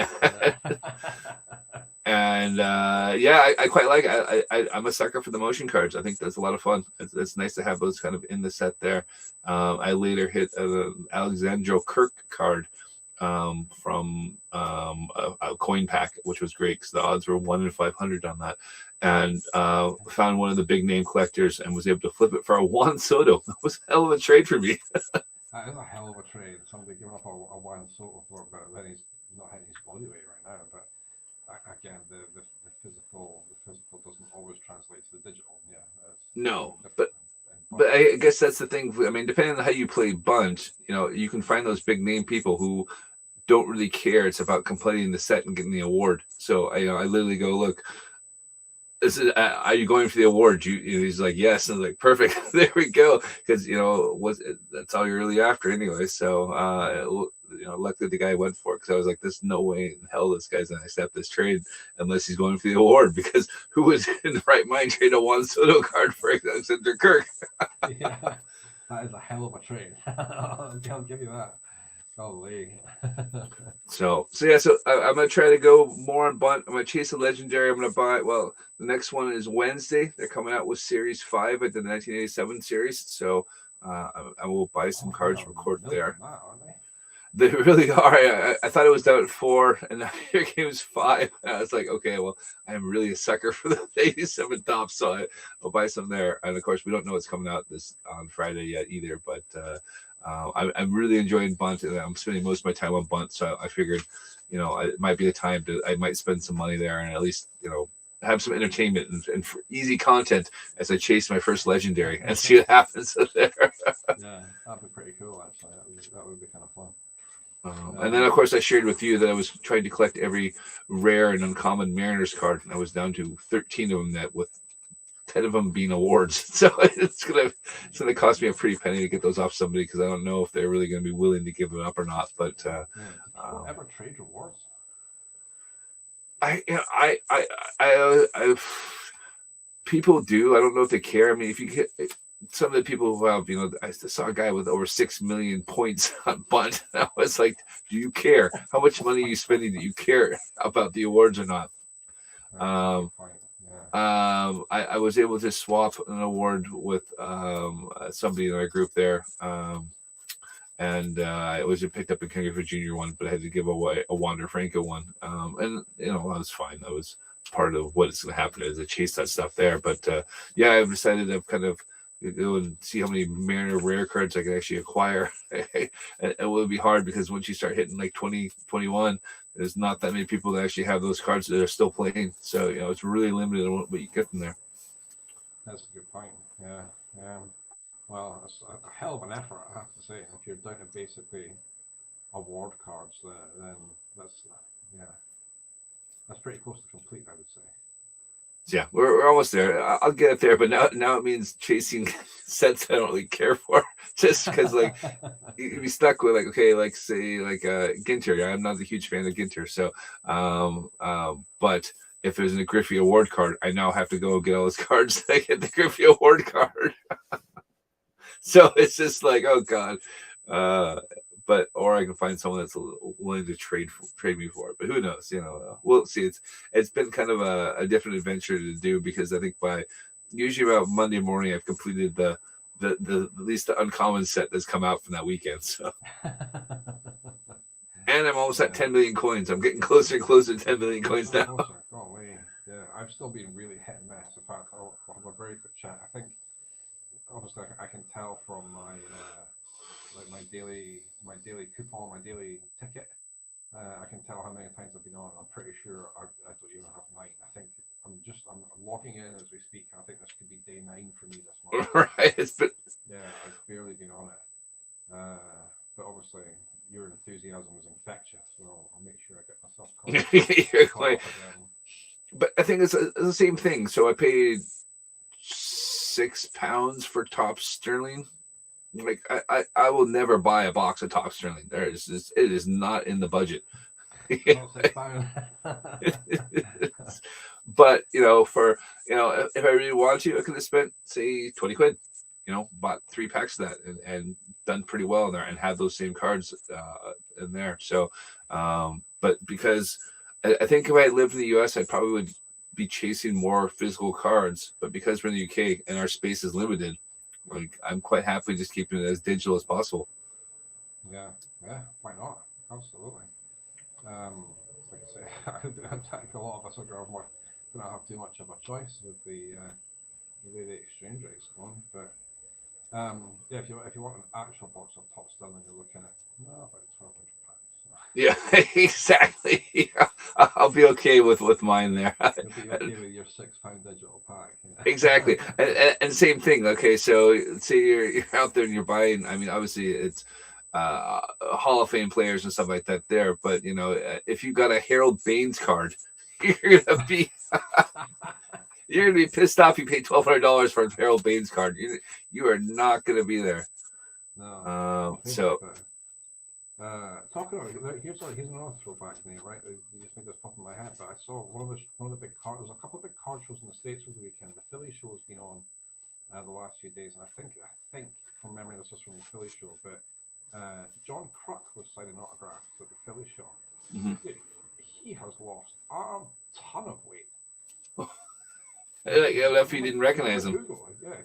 And I quite like it. I'm a sucker for the motion cards. I think that's a lot of fun. It's nice to have those kind of in the set there. I later hit an Alexandro Kirk card from a coin pack, which was great because the odds were 1 in 500 on that, and found one of the big name collectors and was able to flip it for a Juan Soto. That was a hell of a trade for me.
That is a hell of a trade. Somebody giving up a Juan Soto for it, but then he's not hitting his body weight right now. But again, the physical doesn't always translate to the digital. Yeah.
No, but I guess that's the thing. I mean, depending on how you play Bunt, you can find those big name people who don't really care. It's about completing the set and getting the award. So I literally go, look, are you going for the award? He's like, yes. And I was like, perfect. There we go. Because that's all you're really after anyway. So luckily the guy went for it, because I was like, there's no way in hell this guy's gonna accept this trade unless he's going for the award, because who was in the right mind trade a Juan Soto card for Alexander Kirk?
Yeah, that is a hell of a trade. I'll give you that. Golly.
So I'm gonna try to go more on Bunt. I'm gonna chase a legendary. I'm gonna buy. Well, the next one is Wednesday. They're coming out with Series 5 at the 1987 series. So I will buy some cards from court there. They really are. I thought it was down at 4, and now here game's 5. And I was like, okay, well, I'm really a sucker for the 87 top, so I'll buy some there. And of course, we don't know what's coming out on Friday yet either. But I'm really enjoying Bunt, and I'm spending most of my time on Bunt. So I figured, it might be the time I might spend some money there, and at least have some entertainment and for easy content as I chase my first legendary and see what happens there.
Yeah, that'd be pretty cool. Actually, that would be kind of fun.
And then, of course, I shared with you that I was trying to collect every rare and uncommon Mariners card, and I was down to 13 of them, with 10 of them being awards. So it's gonna cost me a pretty penny to get those off somebody, because I don't know if they're really going to be willing to give it up or not. But
ever trade rewards?
People do. I don't know if they care. I mean, if you get some of the people who have, I saw a guy with over 6 million points on Bunt. I was like, do you care? How much money are you spending? Do you care about the awards or not? I was able to swap an award with somebody in our group there. And it was picked up in King for Junior one, but I had to give away a Wander Franco one. And that was fine. That was part of what is going to happen as I chase that stuff there. But yeah, I've decided to kind of go and see how many Mariner rare cards I can actually acquire. And it will be hard because once you start hitting like 2021, there's not that many people that actually have those cards that are still playing. So it's really limited on what you get from there.
That's a good point. Yeah. Well, it's a hell of an effort, I have to say. If you're down to basically award cards, then that's pretty close to complete, I would say.
Yeah, we're almost there. I'll get it there, but now it means chasing sets I don't really care for, just because like you'd be stuck with like say Ginter. I'm not a huge fan of Ginter, so but if there's a Griffey award card, I now have to go get all those cards to get the Griffey award card. So it's just like, oh god, or I can find someone that's willing to trade me for it. But who knows? We'll see. It's been kind of a different adventure to do because I think by usually about Monday morning I've completed the at least the uncommon set that's come out from that weekend. So, and I'm almost at 10 million coins. I'm getting closer and closer to 10 million coins now.
Golly. Yeah, I've still been really hit and miss. In fact, I'll have a very quick chat. I think. Obviously, I can tell from my daily coupon, my daily ticket. I can tell how many times I've been on. I'm pretty sure I don't even have 9. I think I'm logging in as we speak. I think this could be day 9 for me this month.
Right.
Yeah, I've barely been on it. But obviously, your enthusiasm is infectious, so I'll make sure I get myself caught.
But I think it's the same thing. So I paid £6 for Top Sterling. Like I will never buy a box of Top Sterling. It is not in the budget. But for if I really wanted to, I could have spent say 20 quid. Bought 3 packs of that and done pretty well in there and had those same cards in there. So, but because I think if I lived in the US, I probably would be chasing more physical cards, but because we're in the UK and our space is limited, like I'm quite happy just keeping it as digital as possible.
Yeah, why not? Absolutely. Like I say, I think a lot of us are going to have too much of a choice with the way the exchange rate's going. But yeah, if you want an actual box of Top Sterling, you're looking at about £1,200.
Yeah, exactly. Yeah. I'll be okay with mine there.
You'll be okay with your £6 digital pack.
Exactly, and same thing. Okay, so say you're out there and you're buying. I mean, obviously it's Hall of Fame players and stuff like that there. But if you got a Harold Baines card, you're gonna be pissed off. You paid $1,200 for a Harold Baines card. You are not gonna be there.
No. Talking about here's another throwback name, right? You just made this pop in my head, but I saw one of the big cards. There's a couple of big card shows in the States over the weekend. The Philly show has been on the last few days, and I think from memory this is from the Philly show, but John Kruk was signing autographs at the Philly show.
Mm-hmm.
He has lost a ton of weight.
If you didn't recognize him.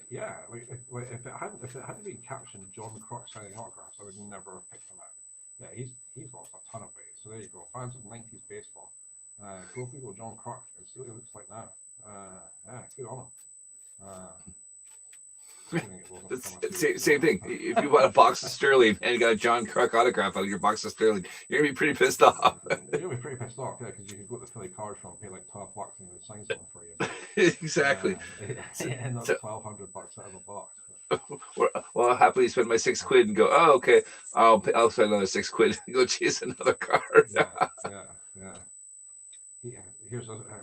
Yeah. Like if it hadn't been captioned John Kruk signing autographs, I would never have picked him out. Yeah, he's lost a ton of weight. So there you go. Fans of 90s baseball. Go Google John Kruk and see what he looks like now. Yeah, good on him.
Same thing. If you bought a box of Sterling and you got a John Kruk autograph out of your box of Sterling, you're gonna be pretty pissed off.
You're gonna be pretty pissed off, yeah, because you could go to the Philly card shop and pay like $12 and they would sign something for you.
Exactly.
And that's $1,200 out of a box.
Well, I'll happily spend my £6 and go, oh, okay, I'll spend another £6 and go chase another card.
Yeah.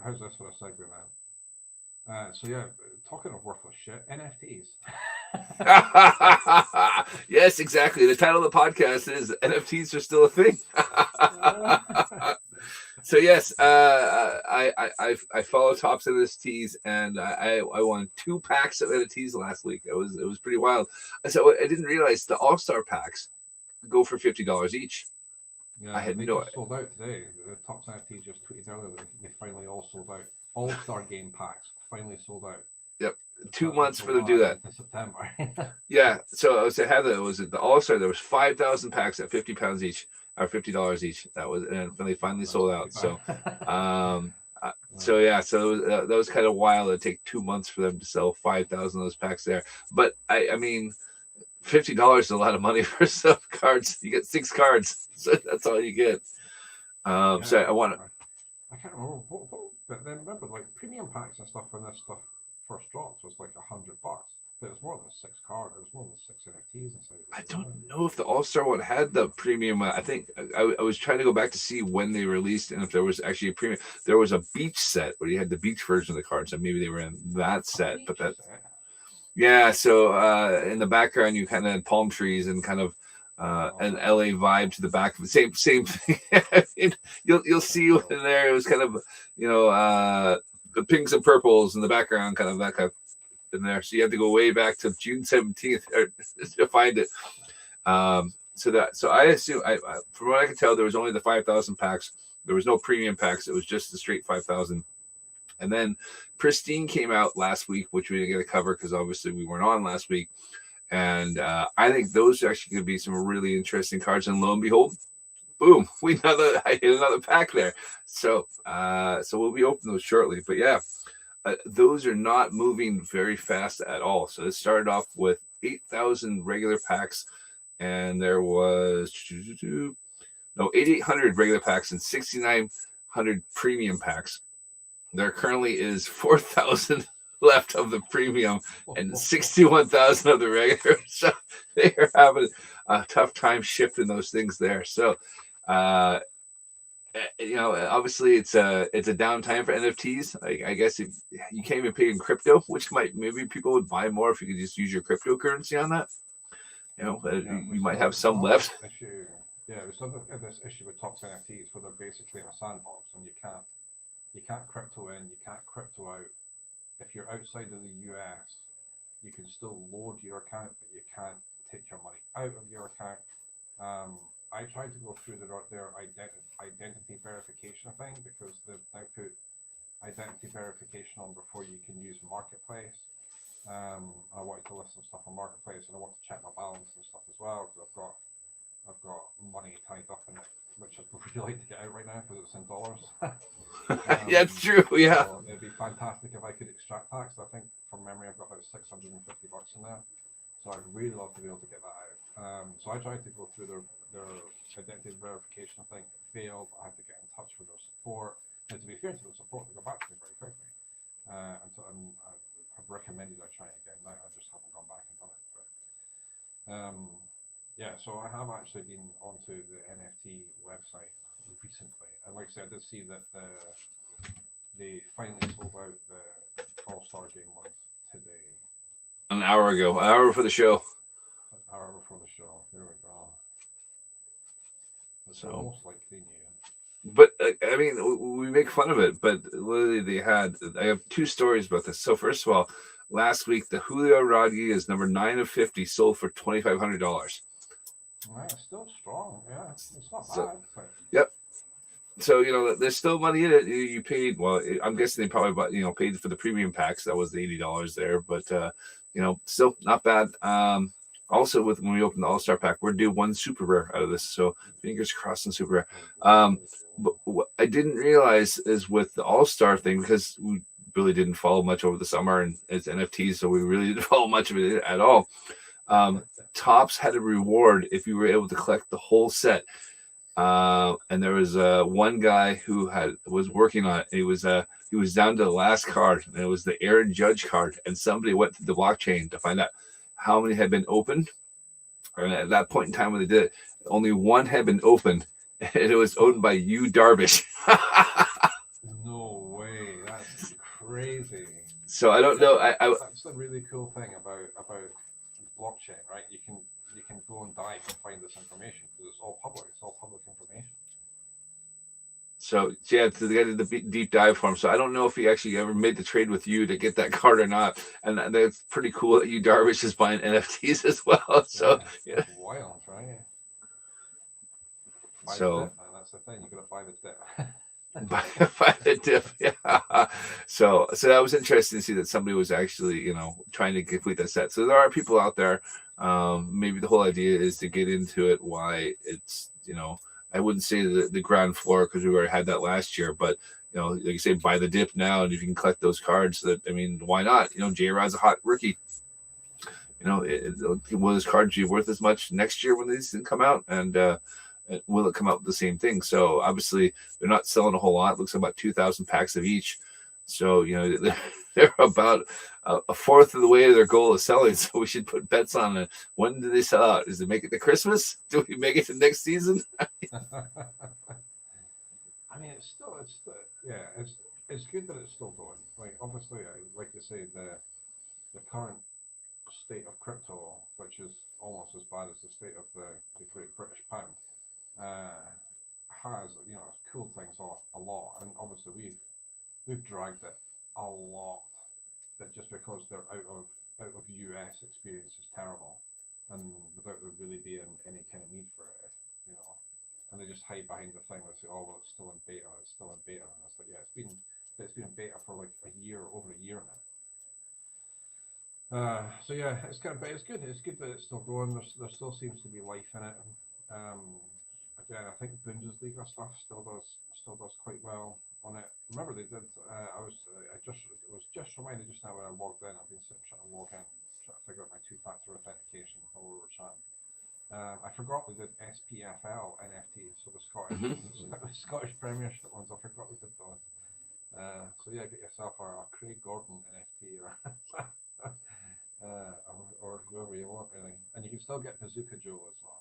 How's this for a segue, man? So yeah, talking of worthless shit, NFTs.
Yes, exactly. The title of the podcast is NFTs are still a thing. So yes, I follow Tops NFTs, and I won 2 packs of NFTs last week. It was pretty wild. So I didn't realize the All-Star packs go for $50 each.
Yeah, I had no idea. Sold out today. The Tops NFTs just tweeted earlier that they finally all sold out. All-Star game packs, finally sold out.
Yep, 2 months for them to do that.
Into September.
Yeah, so I was had that. Was it the All Star? There was 5,000 packs at £50 each, or $50 each. That was, and they finally sold out. So, so yeah, so that was kind of wild. It'd take 2 months for them to sell 5,000 of those packs there. But I mean, $50 is a lot of money for some cards. You get 6 cards, so that's all you get. So I want to.
I can't remember but then remember, like premium packs and stuff when this stuff first dropped was like $100. But it was more than 6 cards. It was more than 6 NFTs inside.
I don't know if the All Star one had the premium. I think I was trying to go back to see when they released and if there was actually a premium. There was a beach set where you had the beach version of the cards, and maybe they were in that set. But that, yeah. So in the background, you kind of had palm trees and kind of an LA vibe to the back of the same thing. I mean, you'll see in there. It was kind of the pinks and purples in the background, kind of that kind of in there. So you have to go way back to June 17th to find it. So I assume from what I can tell, there was only the 5,000 packs. There was no premium packs. It was just the straight 5,000. And then Pristine came out last week, which we didn't get to cover because obviously we weren't on last week. And I think those are actually going to be some really interesting cards. And lo and behold, boom, I hit another pack there. So we'll be opening those shortly. But yeah, those are not moving very fast at all. So it started off with 8,000 regular packs, and there was 8,800 regular packs and 6,900 premium packs. There currently is 4,000 left of the premium and 61,000 of the regular. So they are having a tough time shifting those things there. So, obviously it's a downtime for NFTs. I guess if you can't even pay in crypto, which maybe people would buy more if you could just use your cryptocurrency on that. You might have some left.
Yeah, we still have this issue with Topps NFTs where they're basically in a sandbox and you can't crypto in, you can't crypto out. If you're outside of the US, you can still load your account, but you can't take your money out of your account. I tried to go through their identity verification thing because they've now put identity verification on before you can use Marketplace. I wanted to list some stuff on Marketplace, and I want to check my balance and stuff as well because I've got money tied up in it, which I'd really like to get out right now because it's in dollars.
Yeah, it's true. Yeah,
so it'd be fantastic if I could extract tax. I think from memory I've got about $650 in there, so I'd really love to be able to get that out. So I tried to go through their identity verification thing. It failed. I had to get in touch with their support, and to be fair to their support, they got back to me very quickly. I've recommended I try it again now. I just haven't gone back and done it. But yeah, so I have actually been onto the NFT website recently, and like I said, I did see that they finally sold out the All-Star game ones today.
An hour before the show.
An hour before the show. There we go. It's
So
almost like they knew.
But I mean, we make fun of it, but literally I have 2 stories about this. So first of all, last week the Julio Rodriguez number 9 of 50 sold for $2,500.
Well, it's still strong. Yeah, it's not bad. But...
Yep. So there's still money in it. You paid. Well, I'm guessing they probably paid for the premium packs. That was the $80 there, but still not bad. Also, when we open the All-Star pack, we're due 1 super rare out of this. So fingers crossed on super rare. But what I didn't realize is with the All-Star thing, because we really didn't follow much over the summer and it's NFTs, so we really didn't follow much of it at all. Topps had a reward if you were able to collect the whole set. And there was one guy who was working on it. He was down to the last card, and it was the Aaron Judge card. And somebody went to the blockchain to find out how many had been opened. And at that point in time when they did it, only one had been opened, and it was owned by Yu Darvish.
No way, that's crazy.
So I don't know.
That's the really cool thing about blockchain, right? You can go and dive and find this information because it's all public. It's all public information.
So yeah, the guy did the deep dive for him. So I don't know if he actually ever made the trade with you to get that card or not. And that's pretty cool that Yu Darvish is buying NFTs as well. So
yeah, wild, right? Buy the dip, man. That's the thing. You got to buy the dip.
by the dip. Yeah. So that was interesting to see that somebody was actually, trying to complete that set. So there are people out there. Maybe the whole idea is to get into it. Why it's, I wouldn't say the ground floor because we already had that last year, but like you say, buy the dip now, and if you can collect those cards, why not? J Rod's a hot rookie. Will his cards be worth as much next year when these come out? And will it come out with the same thing? So obviously they're not selling a whole lot. It looks like about 2,000 packs of each. So they're about a fourth of the way to their goal of selling. So we should put bets on it. When do they sell out? Does it make it to Christmas? Do we make it to next season?
I mean, it's good that it's still going. Like obviously, like you say, the current state of crypto, which is almost as bad as the state of the Great British Pound, has cooled things off a lot, and obviously we've dragged it a lot, but just because they're out of US experience is terrible, and without there really being any kind of need for it, and they just hide behind the thing. They say, "Oh, well, it's still in beta. It's still in beta." And it's like, yeah, it's been in beta for like over a year now. So yeah, it's good. It's good that it's still going. There still seems to be life in it. Again, I think Bundesliga stuff still does quite well on it. Remember they did. I was just reminded just now when I logged in. I've been trying to log in, trying to figure out my two-factor authentication while we were chatting. I forgot we did SPFL NFT, so the Scottish Premiership ones. I forgot we did those. So yeah, get yourself a Craig Gordon NFT or whoever you want, really, and you can still get Bazooka Joe as well.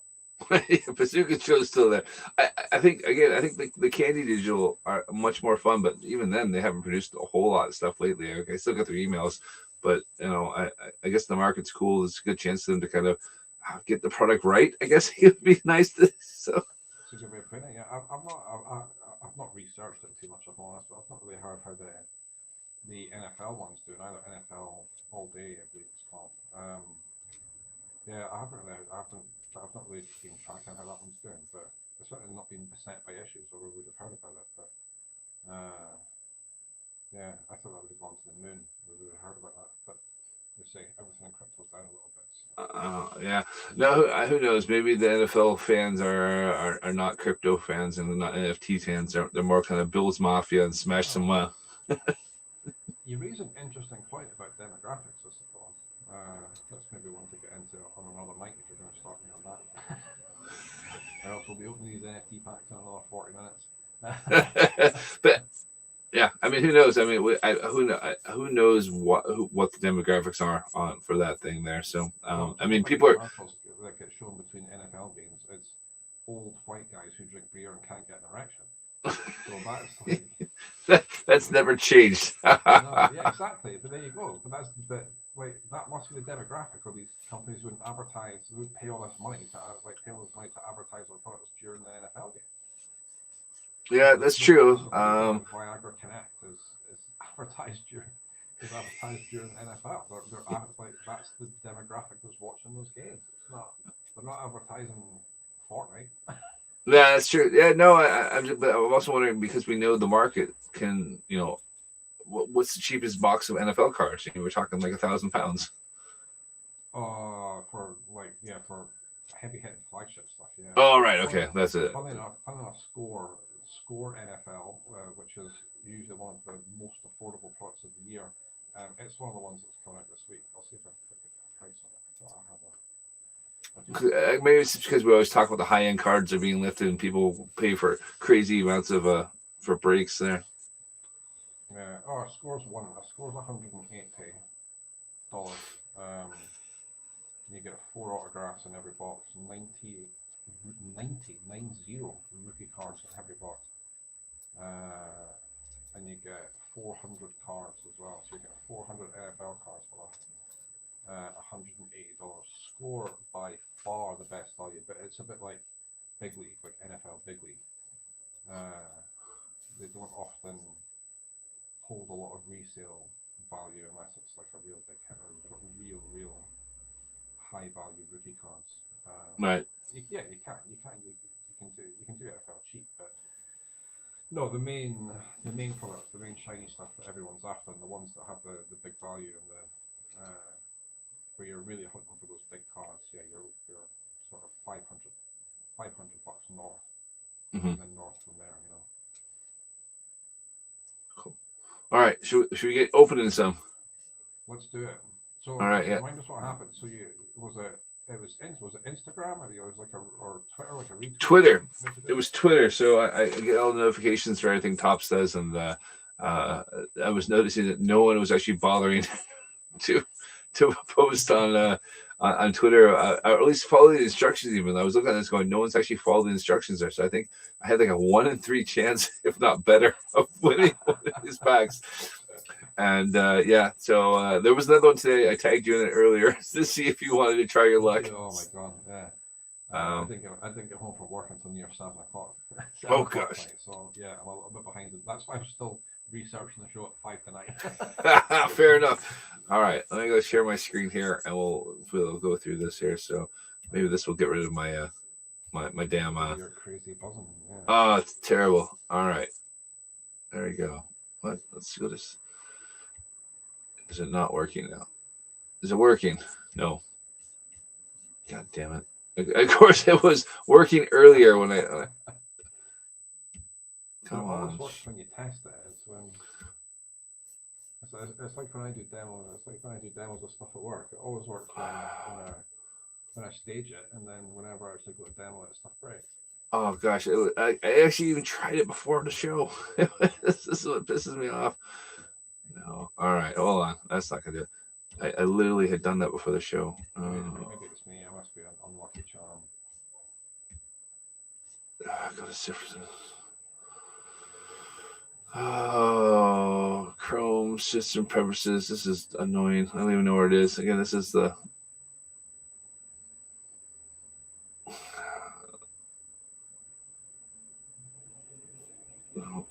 Bazooka Joe's still there. I think the Candy Digital are much more fun, but even then they haven't produced a whole lot of stuff lately. I still got their emails, but I guess the market's cool. It's a good chance for them to kind of get the product right. I guess it would be nice to. So.
It's a good way of putting it. Yeah, I've not researched it too much, I'm honest, but I've not really heard how the NFL one's doing either. NFL All Day, I believe it's called. Yeah, I've not really been tracking how that one's doing, but it's certainly not been beset by issues, or we would have heard about it. But yeah, I thought that would have gone to the moon. We would have heard about that, but you say everything in crypto's down a little bit. So.
Yeah. No, who knows? Maybe the NFL fans are not crypto fans and they're not NFT fans. They're more kind of Bills Mafia and smash some.
You raise an interesting point about demographics, I suppose. That's maybe one to get into on another mic if you're going to start me on that. Or else we'll be opening these NFT packs in another 40 minutes.
But yeah, I mean, who knows? I mean, who knows what the demographics are on for that thing there? So, I mean, people are
that get shown between NFL games. It's old white guys who drink beer and can't get an erection. So
that's never changed.
No, yeah, exactly. But there you go. But that must be the demographic, or these companies wouldn't pay all this money to advertise their products during the NFL game.
Yeah, that's true.
Viagra Connect is advertised during NFL. They're that's the demographic that's watching those games. They're not advertising Fortnite.
Yeah, that's true. Yeah, no, I'm also wondering because we know the market can, what's the cheapest box of NFL cards? We're talking like £1,000.
For heavy hitting flagship stuff. Yeah.
Oh right, okay, that's it.
Funny enough, Score NFL, which is usually one of the most affordable products of the year. It's one of the ones that's coming out this week. I'll see if I can get a price on it. I have
maybe it's because we always talk about the high-end cards are being lifted and people pay for crazy amounts of for breaks there.
Yeah. Oh, Score's $180. You get 4 autographs in every box, 90 rookie cards in every box, and you get 400 cards as well. So you get 400 NFL cards for $180. Score by far the best value, but it's a bit like Big League, like NFL Big League. They don't often hold a lot of resale value unless it's like a real big hit or real high value rookie cards.
Right.
You can do NFL cheap, but No, the main products, the main shiny stuff that everyone's after, and the ones that have the big value and the where you're really hunting for those big cards. Yeah, you're sort of 500 bucks north,
Mm-hmm.
and then north from there.
Cool. All right, should we get opening some?
Let's do it. So
All right, yeah.
remind us what happened. So was it Instagram, or it was like or Twitter, like a retweet?
Twitter. It was Twitter. So I get all the notifications for everything Tops does, and I was noticing that no one was actually bothering to post on Twitter, or at least follow the instructions. Even I was looking at this going, no one's actually followed the instructions there. So I think I had like a 1 in 3 chance, if not better, of winning one of these packs. And so there was another one today. I tagged you in it earlier to see if you wanted to try your luck.
Oh my god, yeah. I didn't get home from work until near 7 o'clock.
Oh gosh.
Tonight, so yeah, I'm a little bit behind. That's why I'm still researching the show at 5 tonight.
Fair enough. All right, let me go share my screen here, and we'll go through this here. So maybe this will get rid of my my damn.
You're crazy buzzing. Yeah.
Oh, it's terrible. All right, there we go. What? Let's see what this. Is it not working now? Is it working? No. God damn it. Of course, it was working earlier when I come on.
It works when you test it. It's like when I do demos. It's like when I do demos of stuff at work. It always works when I stage it, and then whenever I actually go to demo it, stuff breaks.
Oh gosh, I actually even tried it before the show. This is what pisses me off. No. All right, hold on. That's not gonna do it. I literally had done that before the show.
Maybe it's me. I must be an unlucky charm.
Go to Cipher. Oh, Chrome system preferences. This is annoying. I don't even know where it is. Again, this is the.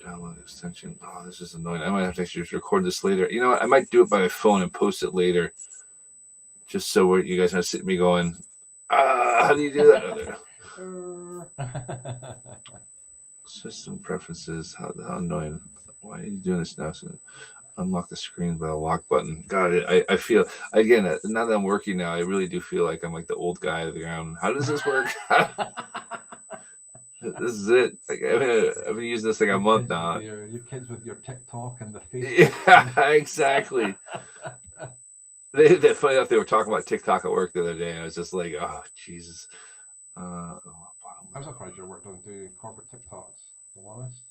Download extension. Oh, this is annoying. I might have to actually just record this later. You know what? I might do it by my phone and post it later, just so you guys are sitting me going, how do you do that? System preferences. How annoying. Why are you doing this now? So unlock the screen by the lock button. God, I feel, again, now that I'm working now, I really do feel like I'm like the old guy of the ground. How does this work? This is it. Like, I've been using this like a month now.
Your kids with your TikTok and the Facebook.
Yeah, exactly. They funny enough, they were talking about TikTok at work the other day, and I was just like, oh Jesus.
I'm surprised your work doesn't do corporate TikToks. To be honest,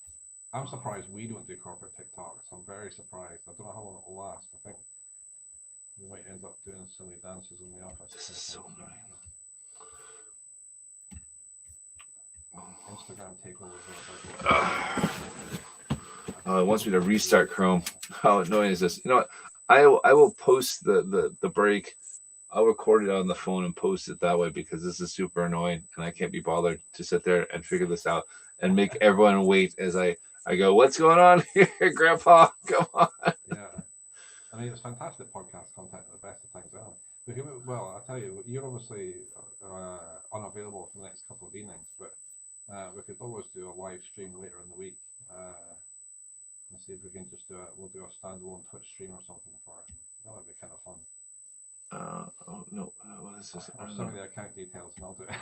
I'm surprised we don't do corporate TikToks. I'm very surprised. I don't know how long it will last. I think we might end up doing silly dances in the office.
This is so annoying.
Instagram takeover.
It wants me to restart Chrome. How annoying is this? You know what? I will post the break. I'll record it on the phone and post it that way because this is super annoying and I can't be bothered to sit there and figure this out and make everyone wait as I go, what's going on here, Grandpa? Come on.
Yeah. I mean, it's fantastic podcast content at the best of times. Well, I'll tell you, you're obviously unavailable for the next couple of evenings, but we could always do a live stream later in the week and see if we can just we'll do a standalone Twitch stream or something for it. That would be kind of fun.
Oh no! What is this?
Or some of the account details, and I'll do
it.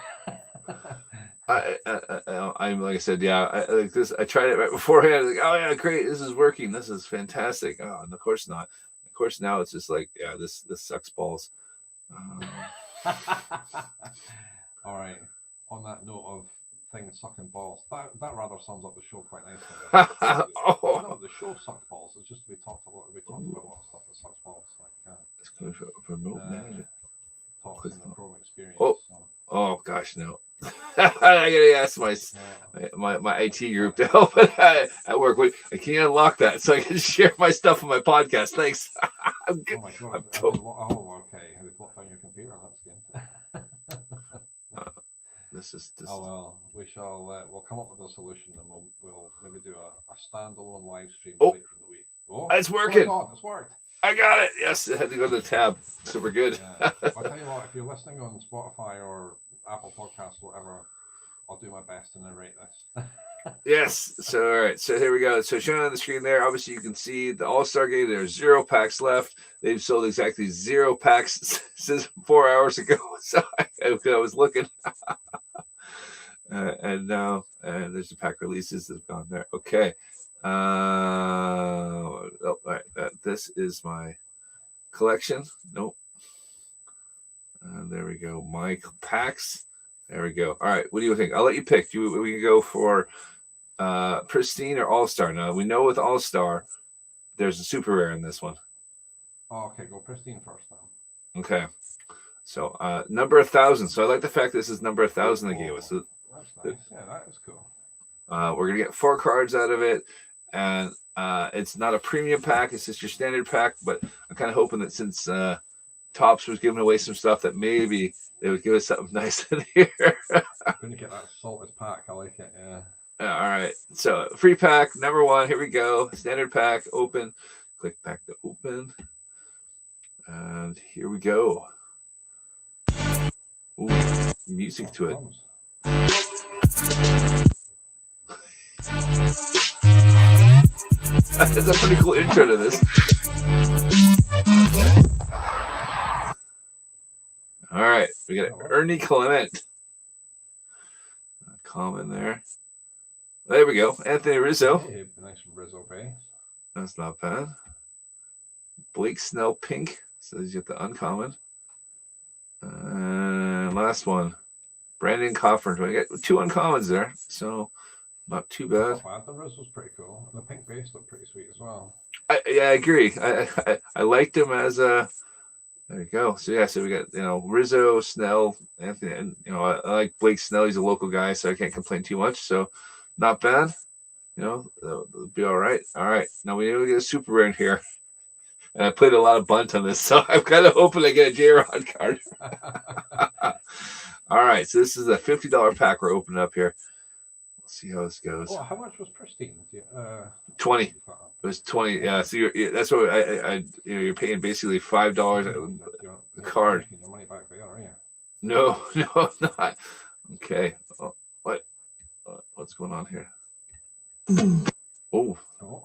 I'm like I said, yeah. Like this, I tried it right beforehand. I was like, oh yeah, great! This is working. This is fantastic. Oh, and of course not. Of course now it's just like, yeah, this sucks balls.
All right. On that note of things sucking balls, that rather sums up the show quite nicely. No, the show sucked balls. It's just we talked about a lot of stuff that sucks balls. Like
it's going for remote manager.
Talks in the Chrome experience.
Oh gosh, no. I gotta ask my IT group to help at work. Wait, can you unlock that so I can share my stuff on my podcast? Thanks.
Oh my god. Okay. They've locked down your computer. That's good.
Oh
well, we shall. We'll come up with a solution, and we'll maybe do a standalone live stream later in the week. Oh,
it's working.
Oh my god, it's worked.
I got it. Yes, I had to go to the tab. Super good.
Yeah. I'll tell you what. If you're listening on Spotify or Apple Podcasts, or whatever, I'll do my best to narrate this.
Yes. So all right. So here we go. So showing on the screen there, obviously you can see the All-Star game. There's 0 packs left. They've sold exactly 0 packs since 4 hours ago. So I was looking, and now there's the pack releases that have gone there. Okay. Oh, all right. This is my collection. Nope. There we go. My packs. There we go. All right. What do you think? I'll let you pick. We can go for pristine or all-star. Now we know with all-star there's a super rare in this one.
Oh, okay, go pristine first then.
Okay, so number 1,000. So I like the fact this is number 1,000 they gave us. So,
that's nice. Yeah, that is cool.
we're gonna get 4 cards out of it, and it's not a premium pack, it's just your standard pack, but I'm kind of hoping that since Topps was giving away some stuff that maybe they would give us something nice in here.
I'm gonna get that salted pack. I like it. Yeah.
All right. So free pack number 1. Here we go. Standard pack. Open. Click back to open. And here we go. Ooh, music to it. That's a pretty cool intro to this. All right. We got Ernie Clement. Common there. There we go. Anthony Rizzo.
Hey, nice Rizzo base.
That's not bad. Blake Snell pink. So you get the uncommon. And last one. Brandon Coffin. I get 2 uncommons there. So not too bad.
The Rizzo's pretty cool. The pink base looked pretty sweet as well.
I agree. I liked him as a. There you go. So yeah, so we got Rizzo, Snell, Anthony, and I like Blake Snell. He's a local guy, so I can't complain too much. So not bad. They'll be all right. All right. Now we need to get a super rare in here. And I played a lot of bunt on this, so I'm kind of hoping I get a J-Rod card. All right. So this is a $50 pack we're opening up here. We'll see how this goes.
Oh, how much was pristine?
20. It was 20. Yeah. So that's what you're paying basically $5 a card.
Your money back there, are you?
No, not. Okay. What's going on here? Oh,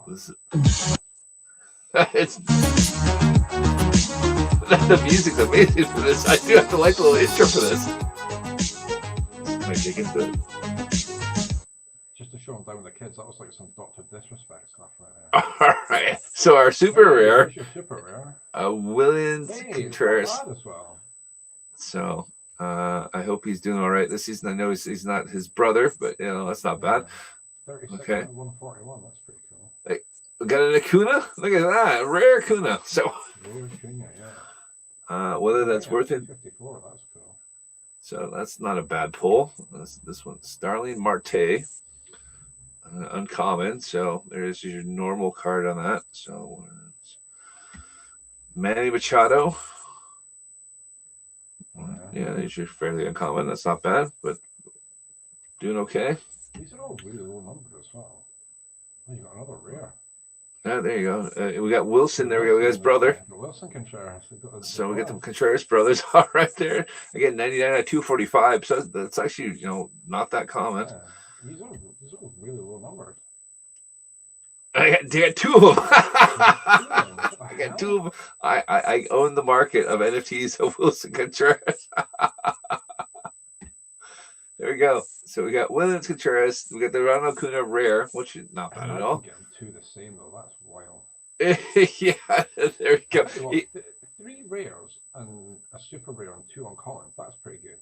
this is. It's the music's amazing for this. I do have to like the little intro for this. Can I dig into it?
Just to show them down with the kids, that was like some Dr. Disrespect stuff right there.
All right. So our super rare.
Your super rare.
Williams Contreras.
As well.
So I hope he's doing all right this season. I know he's not his brother, but that's not bad.
36
okay.
141. That's pretty cool.
Hey, we got an Acuna. Look at that, rare Acuna. So
rare Acuna, yeah.
Whether that's worth it.
54. That's cool.
So that's not a bad pull. This one's Starling Marte. Uncommon. So there's your normal card on that. So Manny Machado. Yeah, these are fairly uncommon. That's not bad, but doing okay.
These are all really low numbered as well. Oh, you got another rare.
Yeah, there you go. We got Wilson. There we go. We got his brother.
Wilson Contreras.
So we get the Contreras brothers all right there. Again, 99 at 245. So that's actually, not that common.
Yeah. These are really low numbered.
I got 2 of them. I got 2 of them. I own the market of NFTs of Wilson Contreras. There we go. So we got Williams Contreras. We got the Ronald Acuna rare, which is not bad at all.
Getting 2 the same though. That's wild.
Yeah, there we go.
3 rares and a super rare and 2 uncommons. That's pretty good.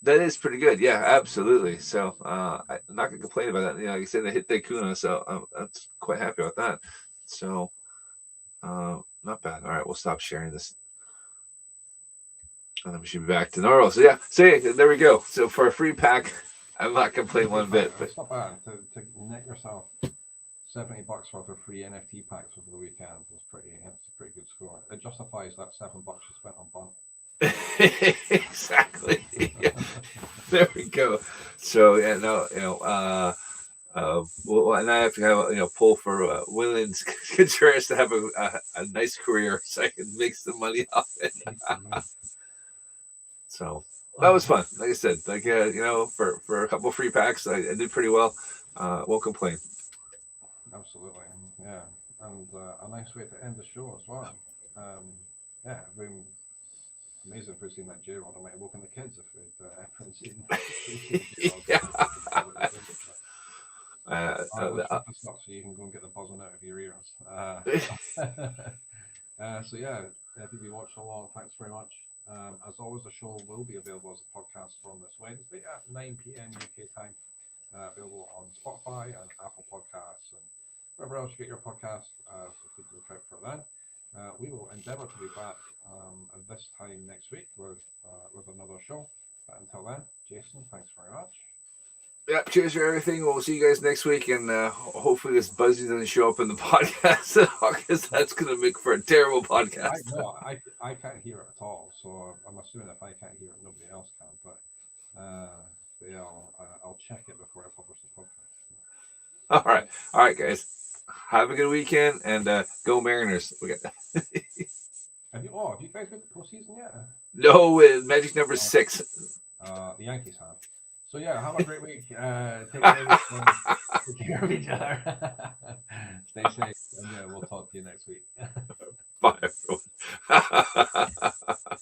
That is pretty good. Yeah, absolutely. So I'm not gonna complain about that. Like I said, they hit the Acuna, so I'm quite happy with that. So not bad. All right, we'll stop sharing this. And then we should be back to normal. So yeah, there we go. So for a free pack, I'm not complaining one bit. But
it's not bad to net yourself $70 worth of free NFT packs over the weekend. That's a pretty good score. It justifies that $7 you spent on bunt.
Exactly. Yeah. There we go. So yeah, well, and I have to have pull for Williams Contreras to have a nice career, so I can make some money off it. So that was fun. Like I said, for a couple free packs, I did pretty well. Won't complain.
Absolutely, yeah, and a nice way to end the show as well. Yeah, I've been amazing if we've seen that J-Rod. I might have woken the kids if everyone's seen J-Rod.
Yeah.
All right, let's wrap this up so you can go and get the buzzing out of your ears. So yeah, if you've watched along, thanks very much. As always, the show will be available as a podcast from this Wednesday at 9 p.m. UK time. Available on Spotify and Apple Podcasts and wherever else you get your podcast. So keep a lookout for that. We will endeavour to be back at this time next week with another show. But until then, Jason, thanks very much.
Yeah, cheers for everything. We'll see you guys next week, and hopefully this buzzing doesn't show up in the podcast because that's going to make for a terrible podcast.
I can't hear it at all, so I'm assuming if I can't hear it, nobody else can. But yeah, I'll check it before I publish the podcast.
All right, guys. Have a good weekend, and go Mariners. We got
have you guys got the postseason yet?
No, magic number 6.
The Yankees have. So yeah, have a great week. Take care of each other. Stay safe, and yeah, we'll talk to you next week.
Bye, everyone.